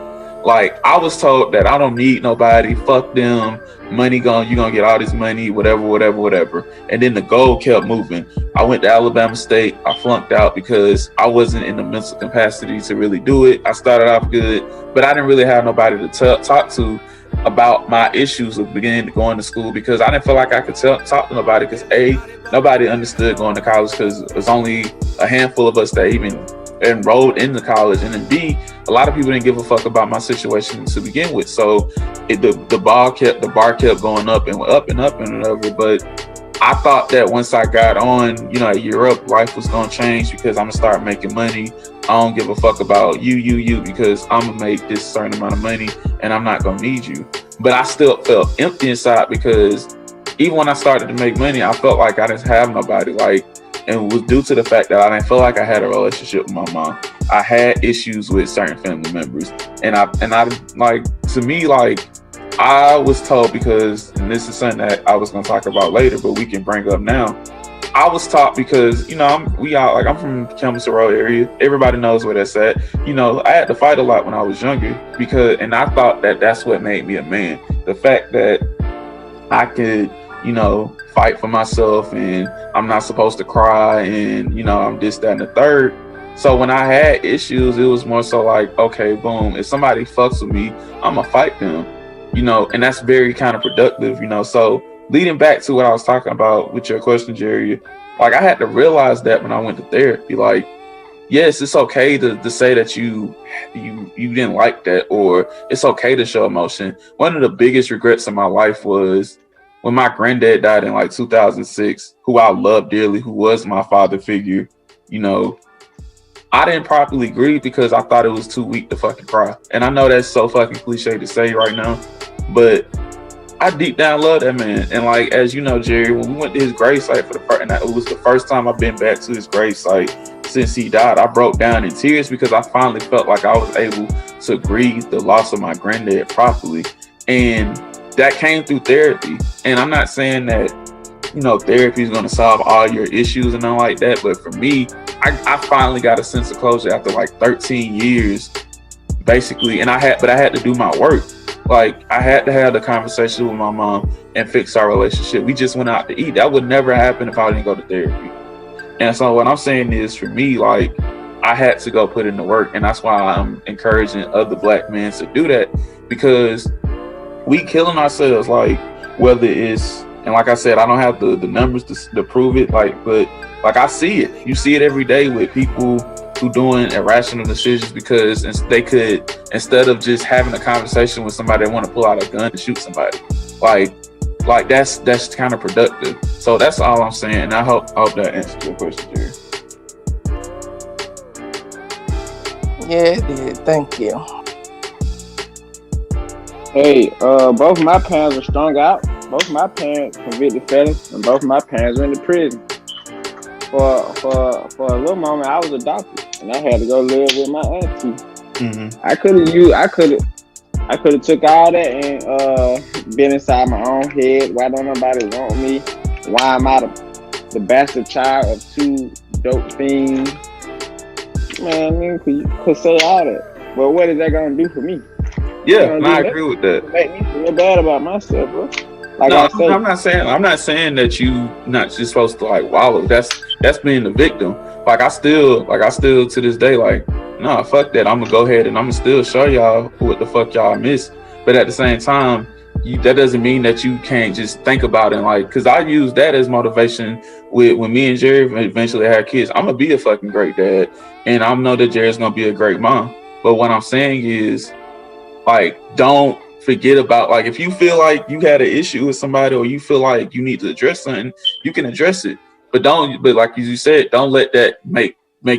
like I was told that I don't need nobody, fuck them, you're gonna get all this money, whatever. And then the goal kept moving. I went to Alabama State. I flunked out because I wasn't in the mental capacity to really do it. I started off good, but I didn't really have nobody to talk to about my issues of beginning to going to school, because I didn't feel like I could talk to nobody, because nobody understood going to college, because there's only a handful of us that even enrolled into college, and then B, a lot of people didn't give a fuck about my situation to begin with. So the bar kept going up and up and up and over. But I thought that once I got on, a year up, life was gonna change because I'm gonna start making money. I don't give a fuck about you, because I'm gonna make this certain amount of money and I'm not gonna need you. But I still felt empty inside, because even when I started to make money, I felt like I didn't have nobody. And it was due to the fact that I didn't feel like I had a relationship with my mom. I had issues with certain family members, and I like, to me, like, I was told, because, and this is something that I was gonna talk about later, but we can bring up now. I was taught, because I'm from the Kansas area. Everybody knows where that's at. I had to fight a lot when I was younger, and I thought that that's what made me a man. The fact that I could, fight for myself, and I'm not supposed to cry, and I'm this, that, and the third. So when I had issues, it was more so like, okay, boom, if somebody fucks with me, I'm gonna fight them, and that's very kind of productive, So leading back to what I was talking about with your question, Jerry, like I had to realize that when I went to therapy, like, yes, it's okay to say that you didn't like that, or it's okay to show emotion. One of the biggest regrets of my life was when my granddad died in like 2006, who I love dearly, who was my father figure. You know, I didn't properly grieve because I thought it was too weak to fucking cry. And I know that's so fucking cliche to say right now, but I deep down love that man. And like, as you know, Jerry, when we went to his gravesite for the first, and it was the first time I've been back to his gravesite since he died, I broke down in tears because I finally felt like I was able to grieve the loss of my granddad properly. And that came through therapy. And I'm not saying that, therapy is going to solve all your issues and all like that. But for me, I finally got a sense of closure after like 13 years, basically. And I had to do my work. Like, I had to have the conversation with my mom and fix our relationship. We just went out to eat. That would never happen if I didn't go to therapy. And so what I'm saying is, for me, like, I had to go put in the work. And that's why I'm encouraging other Black men to do that, because we killing ourselves, like, whether it's, and like I said, I don't have the numbers to prove it, like, but like, I see it. You see it every day with people who doing irrational decisions because they could, instead of just having a conversation with somebody, they want to pull out a gun and shoot somebody. Like that's kind of productive. So that's all I'm saying. And I hope that answers your question, Jerry. Yeah, it did. Thank you. Hey, both my parents were strung out. Both my parents convicted felons, and both my parents went to prison. For a little moment, I was adopted, and I had to go live with my auntie. Mm-hmm. I could have took all that and been inside my own head. Why don't nobody want me? Why am I the bastard child of two dope fiends? Man, you could say all that, but what is that gonna do for me? Yeah, I agree with that. Make me feel bad about myself, bro. I'm not saying that you not just supposed to like wallow. That's being the victim. Like I still to this day, like, nah, fuck that. I'm gonna go ahead and I'm gonna still show y'all what the fuck y'all miss. But at the same time, that doesn't mean that you can't just think about it. Like, cause I use that as motivation when me and Jerry eventually have kids. I'm gonna be a fucking great dad, and I know that Jerry's gonna be a great mom. But what I'm saying is, like, don't forget about, like, if you feel like you had an issue with somebody or you feel like you need to address something, you can address it. But like you said, don't let that make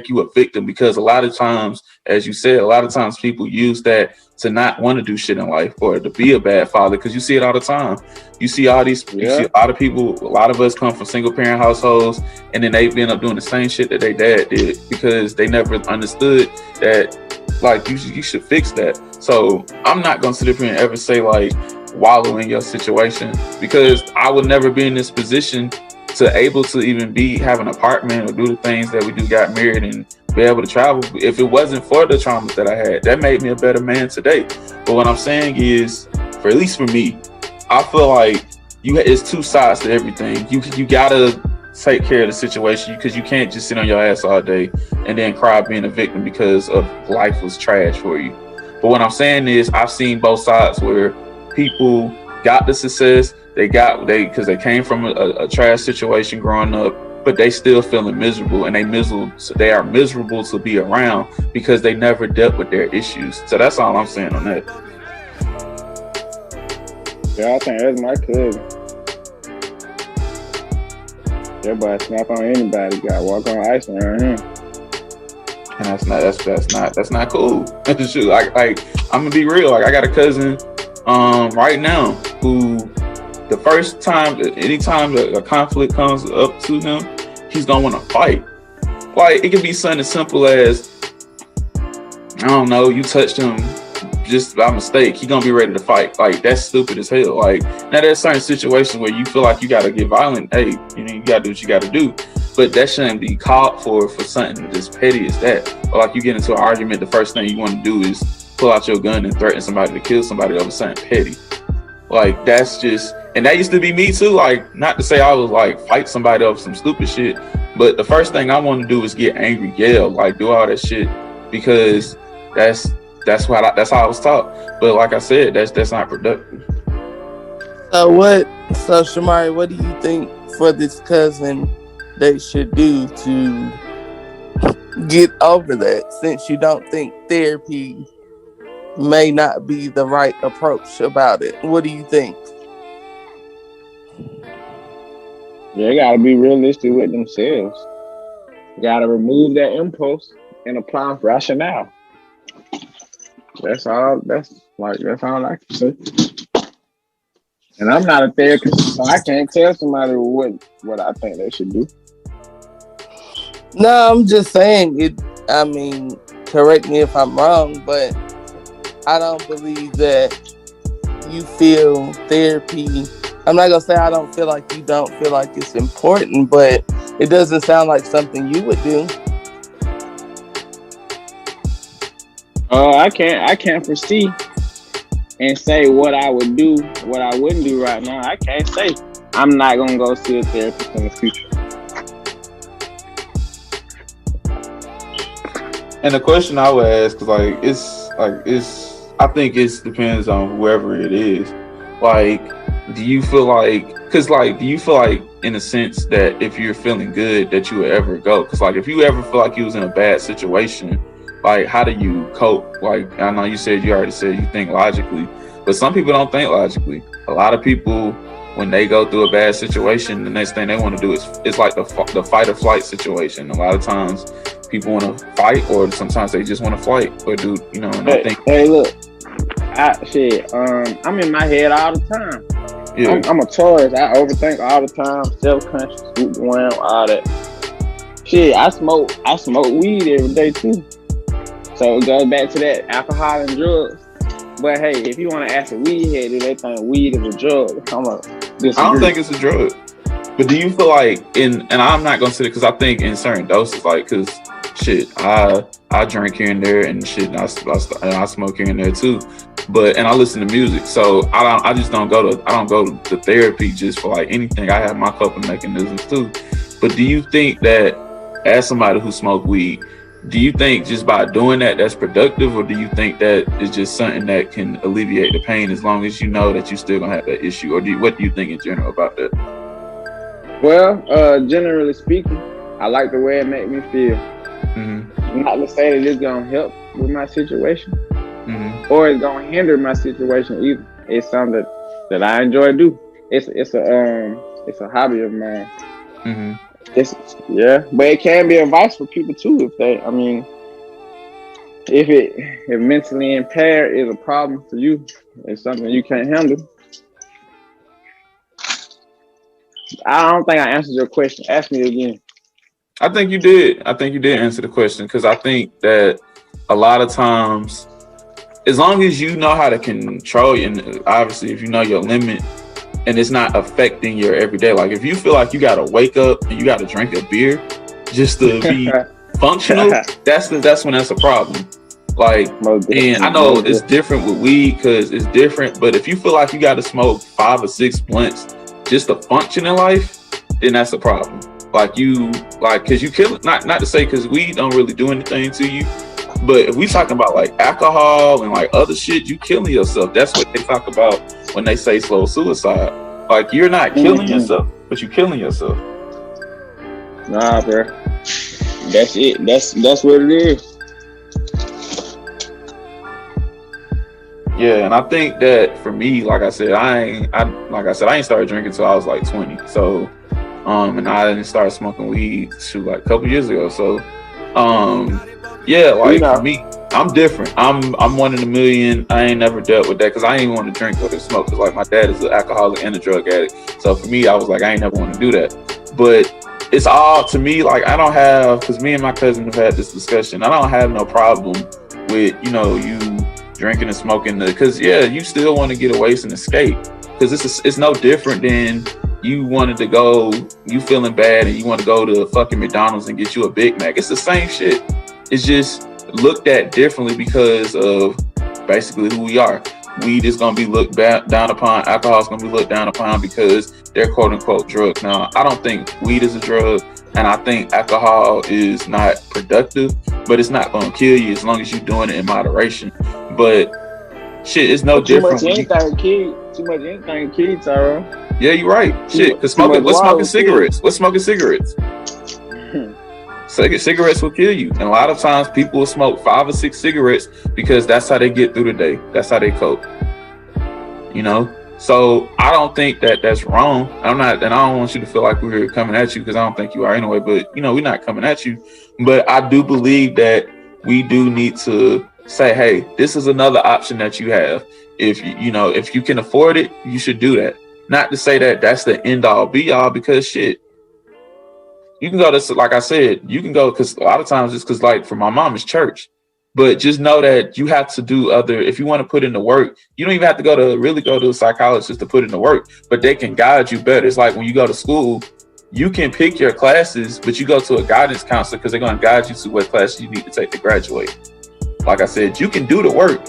you a victim, because a lot of times, as you said, a lot of times people use that to not want to do shit in life or to be a bad father, because you see it all the time. You see all these, you see a lot of people, a lot of us come from single parent households, and then they end up doing the same shit that their dad did because they never understood that, like, you should fix that. So I'm not gonna sit up here and ever say like wallow in your situation, because I would never be in this position to able to even have an apartment or do the things that we do, got married and be able to travel, if it wasn't for the traumas that I had. That made me a better man today. But what I'm saying is, at least for me, I feel like it's two sides to everything. You gotta take care of the situation, because you can't just sit on your ass all day and then cry being a victim because of life was trash for you. But what I'm saying is, I've seen both sides where people got the success, because they came from a trash situation growing up, but they still feeling miserable, and they are miserable to be around because they never dealt with their issues. So that's all I'm saying on that. Yeah, I think that's my cousin. Everybody snap on anybody, gotta walk on ice around him. And that's not cool. Shoot, like I'm gonna be real. Like, I got a cousin right now who, the first time, anytime a conflict comes up to him, he's gonna want to fight. Like, it can be something as simple as, I don't know, you touched him just by mistake. He gonna be ready to fight. Like, that's stupid as hell. Like, now there's certain situations where you feel like you gotta get violent. Hey, you gotta do what you gotta do. But that shouldn't be called for something as petty as that. Or like, you get into an argument, the first thing you want to do is pull out your gun and threaten somebody to kill somebody over something petty. Like, that's just, and that used to be me too. Like, not to say I was like fight somebody over some stupid shit, but the first thing I want to do is get angry, yell, like, do all that shit, because that's how I was taught. But like I said, that's not productive. So Shomari, what do you think for this cousin they should do to get over that, since you don't think therapy may not be the right approach about it? What do you think? They gotta be realistic with themselves. Gotta remove that impulse and apply rationale. That's all. That's all I can say. And I'm not a therapist, so I can't tell somebody what I think they should do. No, I'm just saying it. I mean, correct me if I'm wrong, but I don't believe that you feel therapy. I'm not gonna say I don't feel like you don't feel like it's important, but it doesn't sound like something you would do. I can't foresee and say what I would do, what I wouldn't do right now. I can't say. I'm not gonna go see a therapist in the future. And the question I would ask is I think it depends on whoever it is. Like, do you feel like in a sense that if you're feeling good that you would ever go? Because like if you ever feel like you was in a bad situation, like how do you cope? Like I know you already said you think logically, but some people don't think logically. A lot of people, when they go through a bad situation, the next thing they want to do is it's like the fight or flight situation. A lot of times people want to fight, or sometimes they just want to flight or do, you know. And I think, hey, look, I'm in my head all the time. Yeah. I'm a Taurus. I overthink all the time, self-conscious, all that. Shit, I smoke weed every day too. So it goes back to that alcohol and drugs. But hey, if you want to ask a weed head, do they think weed is a drug? I don't think it's a drug. But do you feel like and I'm not gonna say it because I think in certain doses, like, because shit, I drink here and there and shit, and I smoke here and there too. But and I listen to music, so I don't go to therapy just for like anything. I have my coping mechanisms too. But do you think that as somebody who smokes weed, do you think just by doing that's productive, or do you think that it's just something that can alleviate the pain as long as you know that you still gonna have that issue? Or what do you think in general about that? Well, generally speaking, I like the way it makes me feel. Mm-hmm. Not to say that it's gonna help with my situation, mm-hmm. or it's gonna hinder my situation either. It's something that I enjoy to do. It's a hobby of mine. Mm-hmm. But it can be advice for people too if mentally impaired is a problem for you, it's something you can't handle. I don't think I answered your question. Ask me again. I think you did answer the question, because I think that a lot of times, as long as you know how to control it, and obviously if you know your limit and it's not affecting your everyday, like if you feel like you gotta wake up and you gotta drink a beer just to be functional, that's when that's a problem. Like, and I know it's different with weed because it's different, but if you feel like you gotta smoke 5 or 6 blunts just to function in life, then that's a problem. Because you kill it. Not to say because weed don't really do anything to you, but if we talking about like alcohol and like other shit, you killing yourself. That's what they talk about when they say slow suicide. Like, you're not killing yourself, but you're killing yourself. Nah, bro. That's it. That's what it is. Yeah, and I think that for me, like I said, I ain't started drinking till I was like 20. So, and I didn't start smoking weed like a couple years ago. So, for me, I'm different. I'm one in a million. I ain't never dealt with that because I ain't want to drink or to smoke. Because like my dad is an alcoholic and a drug addict. So for me, I was like, I ain't never want to do that. But it's all to me, like I don't have, because me and my cousin have had this discussion. I don't have no problem with you drinking and smoking, because you still want to get away and escape. Because it's no different than you wanted to go, you feeling bad and you want to go to fucking McDonald's and get you a Big Mac. It's the same shit. It's just looked at differently because of basically who we are. Weed is going to be looked down upon. Alcohol is going to be looked down upon because they're quote unquote drugs. Now, I don't think weed is a drug, and I think alcohol is not productive, but it's not going to kill you as long as you're doing it in moderation. But shit, it's no different. Too much anything kids, Tyrone. Yeah, you're right. Shit, because what's smoking cigarettes? What's smoking cigarettes? Cigarettes will kill you. And a lot of times people will smoke 5 or 6 cigarettes because that's how they get through the day. That's how they cope. So I don't think that that's wrong. I'm not, and I don't want you to feel like we're coming at you, because I don't think you are anyway. But we're not coming at you. But I do believe that we do need to say, hey, this is another option that you have. If you can afford it, you should do that. Not to say that that's the end all be all, because shit, you can go to, like I said, you can go, because a lot of times it's because, like, for my mom, it's church. But just know that you have to do if you want to put in the work, you don't even have to go to a psychologist to put in the work, but they can guide you better. It's like when you go to school, you can pick your classes, but you go to a guidance counselor because they're going to guide you to what classes you need to take to graduate. Like I said, you can do the work,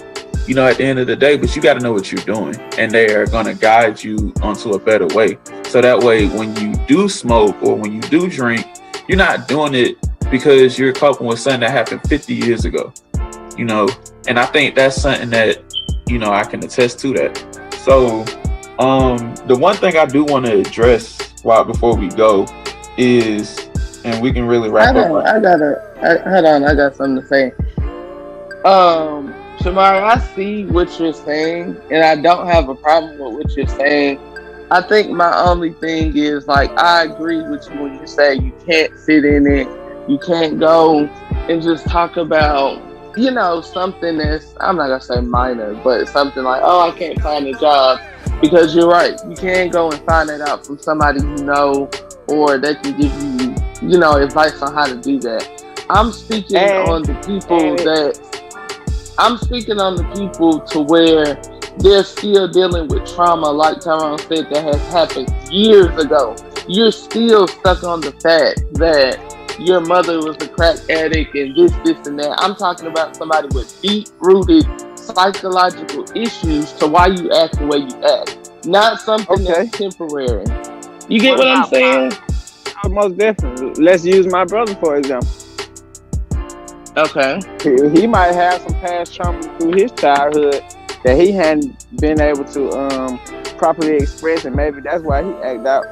at the end of the day, but you got to know what you're doing, and they are going to guide you onto a better way. So that way, when you do smoke or when you do drink, you're not doing it because you're coping with something that happened 50 years ago. And I think that's something that, I can attest to that. So, the one thing I do want to address before we go is, and we can really wrap up. Hold on, I got something to say. Shomari, I see what you're saying, and I don't have a problem with what you're saying. I think my only thing is, like, I agree with you when you say you can't sit in it, you can't go and just talk about something that's, I'm not going to say minor, but something like, oh, I can't find a job. Because you're right. You can't go and find that out from somebody or they can give you, advice on how to do that. I'm speaking on the people to where they're still dealing with trauma, like Tyrone said, that has happened years ago. You're still stuck on the fact that your mother was a crack addict and this and that. I'm talking about somebody with deep-rooted psychological issues to why you act the way you act. Not something that's temporary. You get what I'm saying? Most definitely. Let's use my brother, for example. Okay. He might have some past trauma through his childhood that he hadn't been able to properly express, and maybe that's why he act out.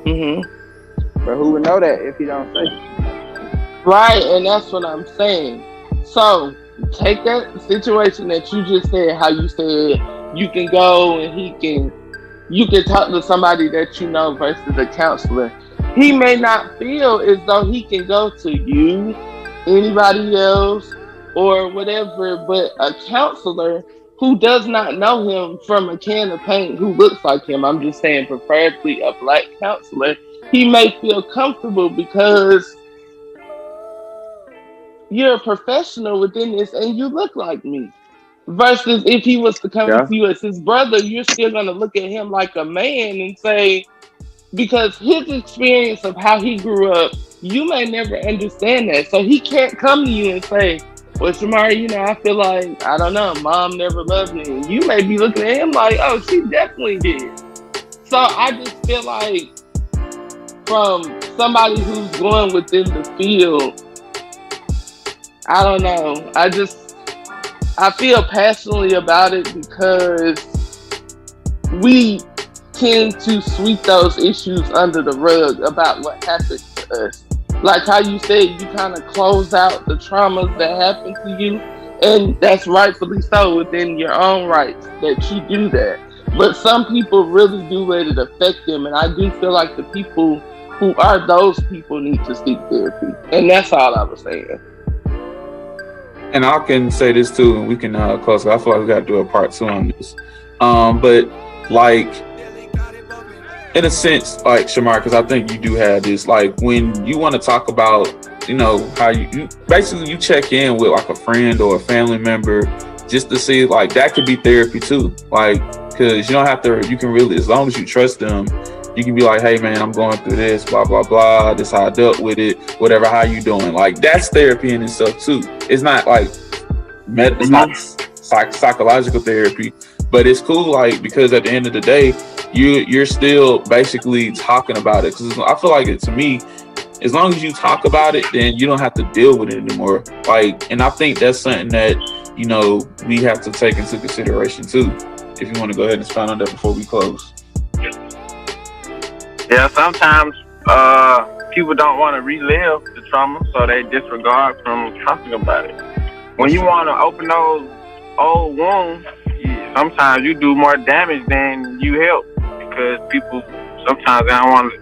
Mm-hmm. But who would know that if he don't say? Right, and that's what I'm saying. So take that situation that you just said, how you said you can go and you can talk to somebody that you know versus a counselor. He may not feel as though he can go to you, anybody else, or whatever, but a counselor who does not know him from a can of paint, who looks like him, I'm just saying preferably a black counselor, he may feel comfortable because you're a professional within this and you look like me. Versus if he was to come to you as his brother, you're still going to look at him like a man and say, because his experience of how he grew up, you may never understand that. So he can't come to you and say, well, Shomari, I feel like, I don't know, mom never loved me. And you may be looking at him like, oh, she definitely did. So I just feel like from somebody who's going within the field, I don't know. I feel passionately about it because we tend to sweep those issues under the rug about what happened to us. Like how you said, you kind of close out the traumas that happened to you, and that's rightfully so within your own rights that you do that. But some people really do let it affect them, and I do feel like the people who are those people need to seek therapy. And that's all I was saying. And I can say this too, and we can close. I feel like we got to do a part 2 on this. But like, in a sense, like Shomari, because I think you do have this, like when you want to talk about, how you basically you check in with like a friend or a family member just to see, like that could be therapy too. Like, because you don't have to, you can really, as long as you trust them, you can be like, hey man, I'm going through this, blah, blah, blah. This is how I dealt with it, whatever, how you doing? Like that's therapy in itself too. It's not like, it's not psychological therapy, but it's cool, like, because at the end of the day, you're still basically talking about it. Because I feel like to me, as long as you talk about it, then you don't have to deal with it anymore. Like, and I think that's something that, we have to take into consideration too. If you want to go ahead and expound on that before we close. Yeah, sometimes people don't want to relive the trauma, so they disregard from talking about it. When you want to open those old wounds, sometimes you do more damage than you help because people sometimes they don't want to.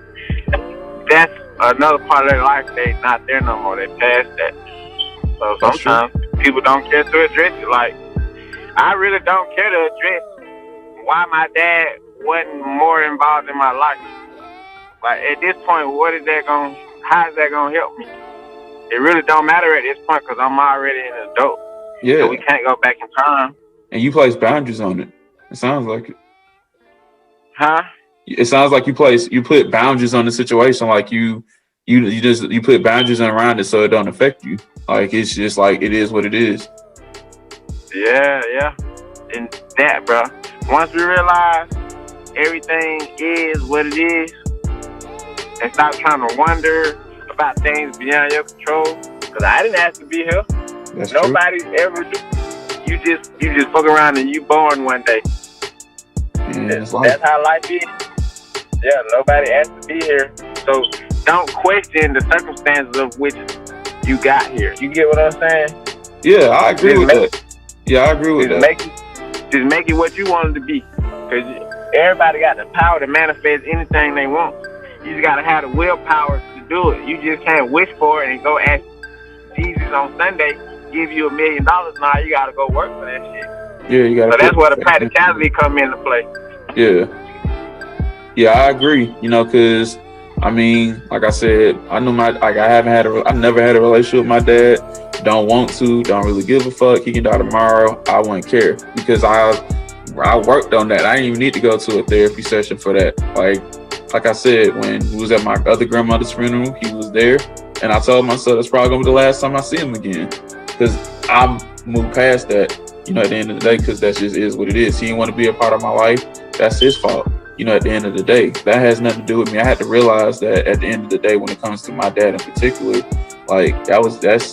That's another part of their life. They not there no more. They past that. So sometimes people don't care to address it. Like I really don't care to address why my dad wasn't more involved in my life. Like at this point, how is that gonna help me? It really don't matter at this point because I'm already an adult. Yeah. So we can't go back in time. And you place boundaries on it. It sounds like it. Huh? It sounds like you put boundaries on the situation. Like you put boundaries around it so it don't affect you. Like it's just like it is what it is. Yeah. And that, bro. Once we realize everything is what it is, and stop trying to wonder about things beyond your control. Because I didn't ask to be here. That's Nobody's true. ever do. You just fuck around and you born one day. That's how life is. Yeah, nobody asked to be here. So don't question the circumstances of which you got here. You get what I'm saying? Yeah, I agree with that. Yeah, I agree with that. Just make it what you want it to be. Because everybody got the power to manifest anything they want. You just got to have the willpower to do it. You just can't wish for it and go ask Jesus on Sunday, give you $1 million. Now you got to go work for that shit. Yeah, you got to. So that's where the practicality come into play. Yeah, I agree. Because I mean, like I said, I never had a relationship with my dad. Don't want to. Don't really give a fuck. He can die tomorrow. I wouldn't care because I worked on that. I didn't even need to go to a therapy session for that. Like I said, when we was at my other grandmother's funeral, he was there, and I told myself that's probably gonna be the last time I see him again, because I moved past that. At the end of the day, because that just is what it is. He didn't want to be a part of my life. That's his fault. At the end of the day, that has nothing to do with me. I had to realize that at the end of the day, when it comes to my dad in particular,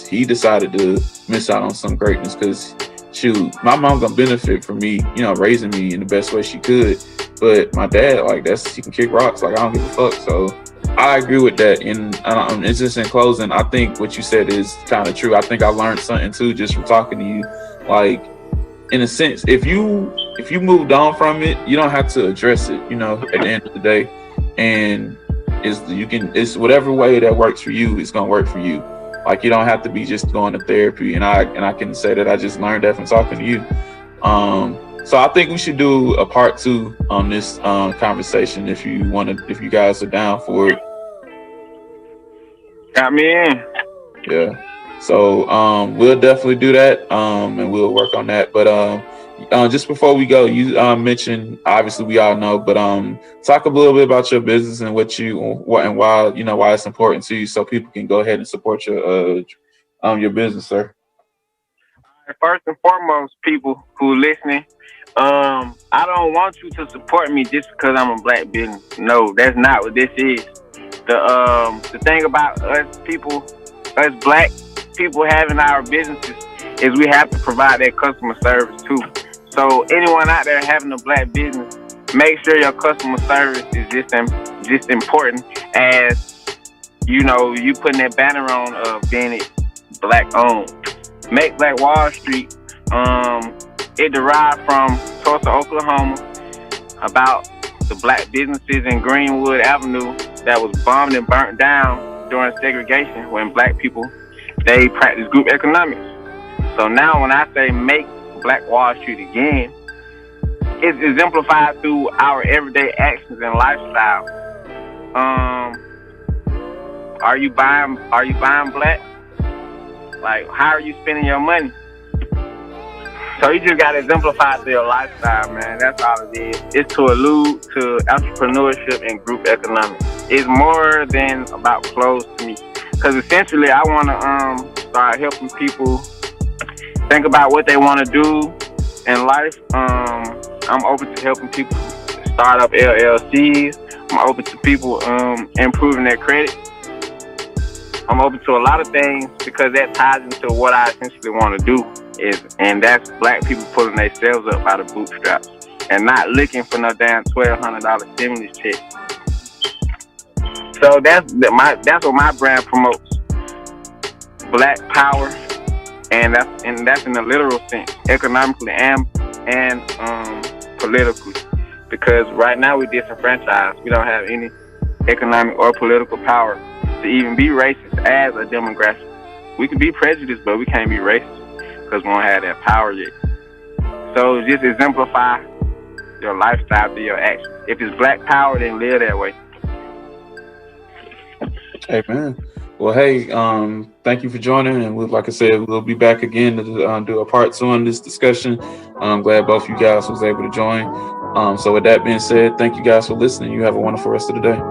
he decided to miss out on some greatness, because shoot, my mom gonna benefit from me, raising me in the best way she could. But my dad, he can kick rocks. I don't give a fuck. So I agree with that. And it's just in closing, I think what you said is kind of true. I think I learned something too, just from talking to you. In a sense, if you moved on from it, you don't have to address it, at the end of the day. And it's whatever way that works for you, it's gonna work for you. You don't have to be just going to therapy. And I can say that I just learned that from talking to you. So I think we should do a part 2 on this conversation if you guys are down for it. Got me in. Yeah. So we'll definitely do that, and we'll work on that. But just before we go, you mentioned, obviously we all know, but talk a little bit about your business and why it's important to you, so people can go ahead and support your business, sir. First and foremost, people who are listening, I don't want you to support me just because I'm a black business. No, that's not what this is. The thing about us black people having our businesses is we have to provide that customer service too. So anyone out there having a black business, make sure your customer service is just important as you putting that banner on of being black owned. Make Black Wall Street. It derived from Tulsa, Oklahoma, about the black businesses in Greenwood Avenue that was bombed and burnt down during segregation when black people, they practiced group economics. So now when I say make Black Wall Street again, it's exemplified through our everyday actions and lifestyle. Are you buying black? How are you spending your money? So you just gotta exemplify to your lifestyle, man. That's all it is. It's to allude to entrepreneurship and group economics. It's more than about clothes to me. Because essentially I wanna start helping people think about what they wanna do in life. I'm open to helping people start up LLCs. I'm open to people improving their credit. I'm open to a lot of things because that ties into what I essentially want to do, and that's black people pulling themselves up by the bootstraps and not looking for no damn $1,200 stimulus check. So that's what my brand promotes: Black power, and that's in the literal sense, economically and politically. Because right now we're disenfranchised. We don't have any economic or political power to even be racist as a demographic. We can be prejudiced, but we can't be racist because we don't have that power yet. So just exemplify your lifestyle through your actions. If it's Black power, then live that way. Hey, man. Well, hey, thank you for joining. And like I said, we'll be back again to do a part 2 on this discussion. I'm glad both you guys was able to join. So with that being said, thank you guys for listening. You have a wonderful rest of the day.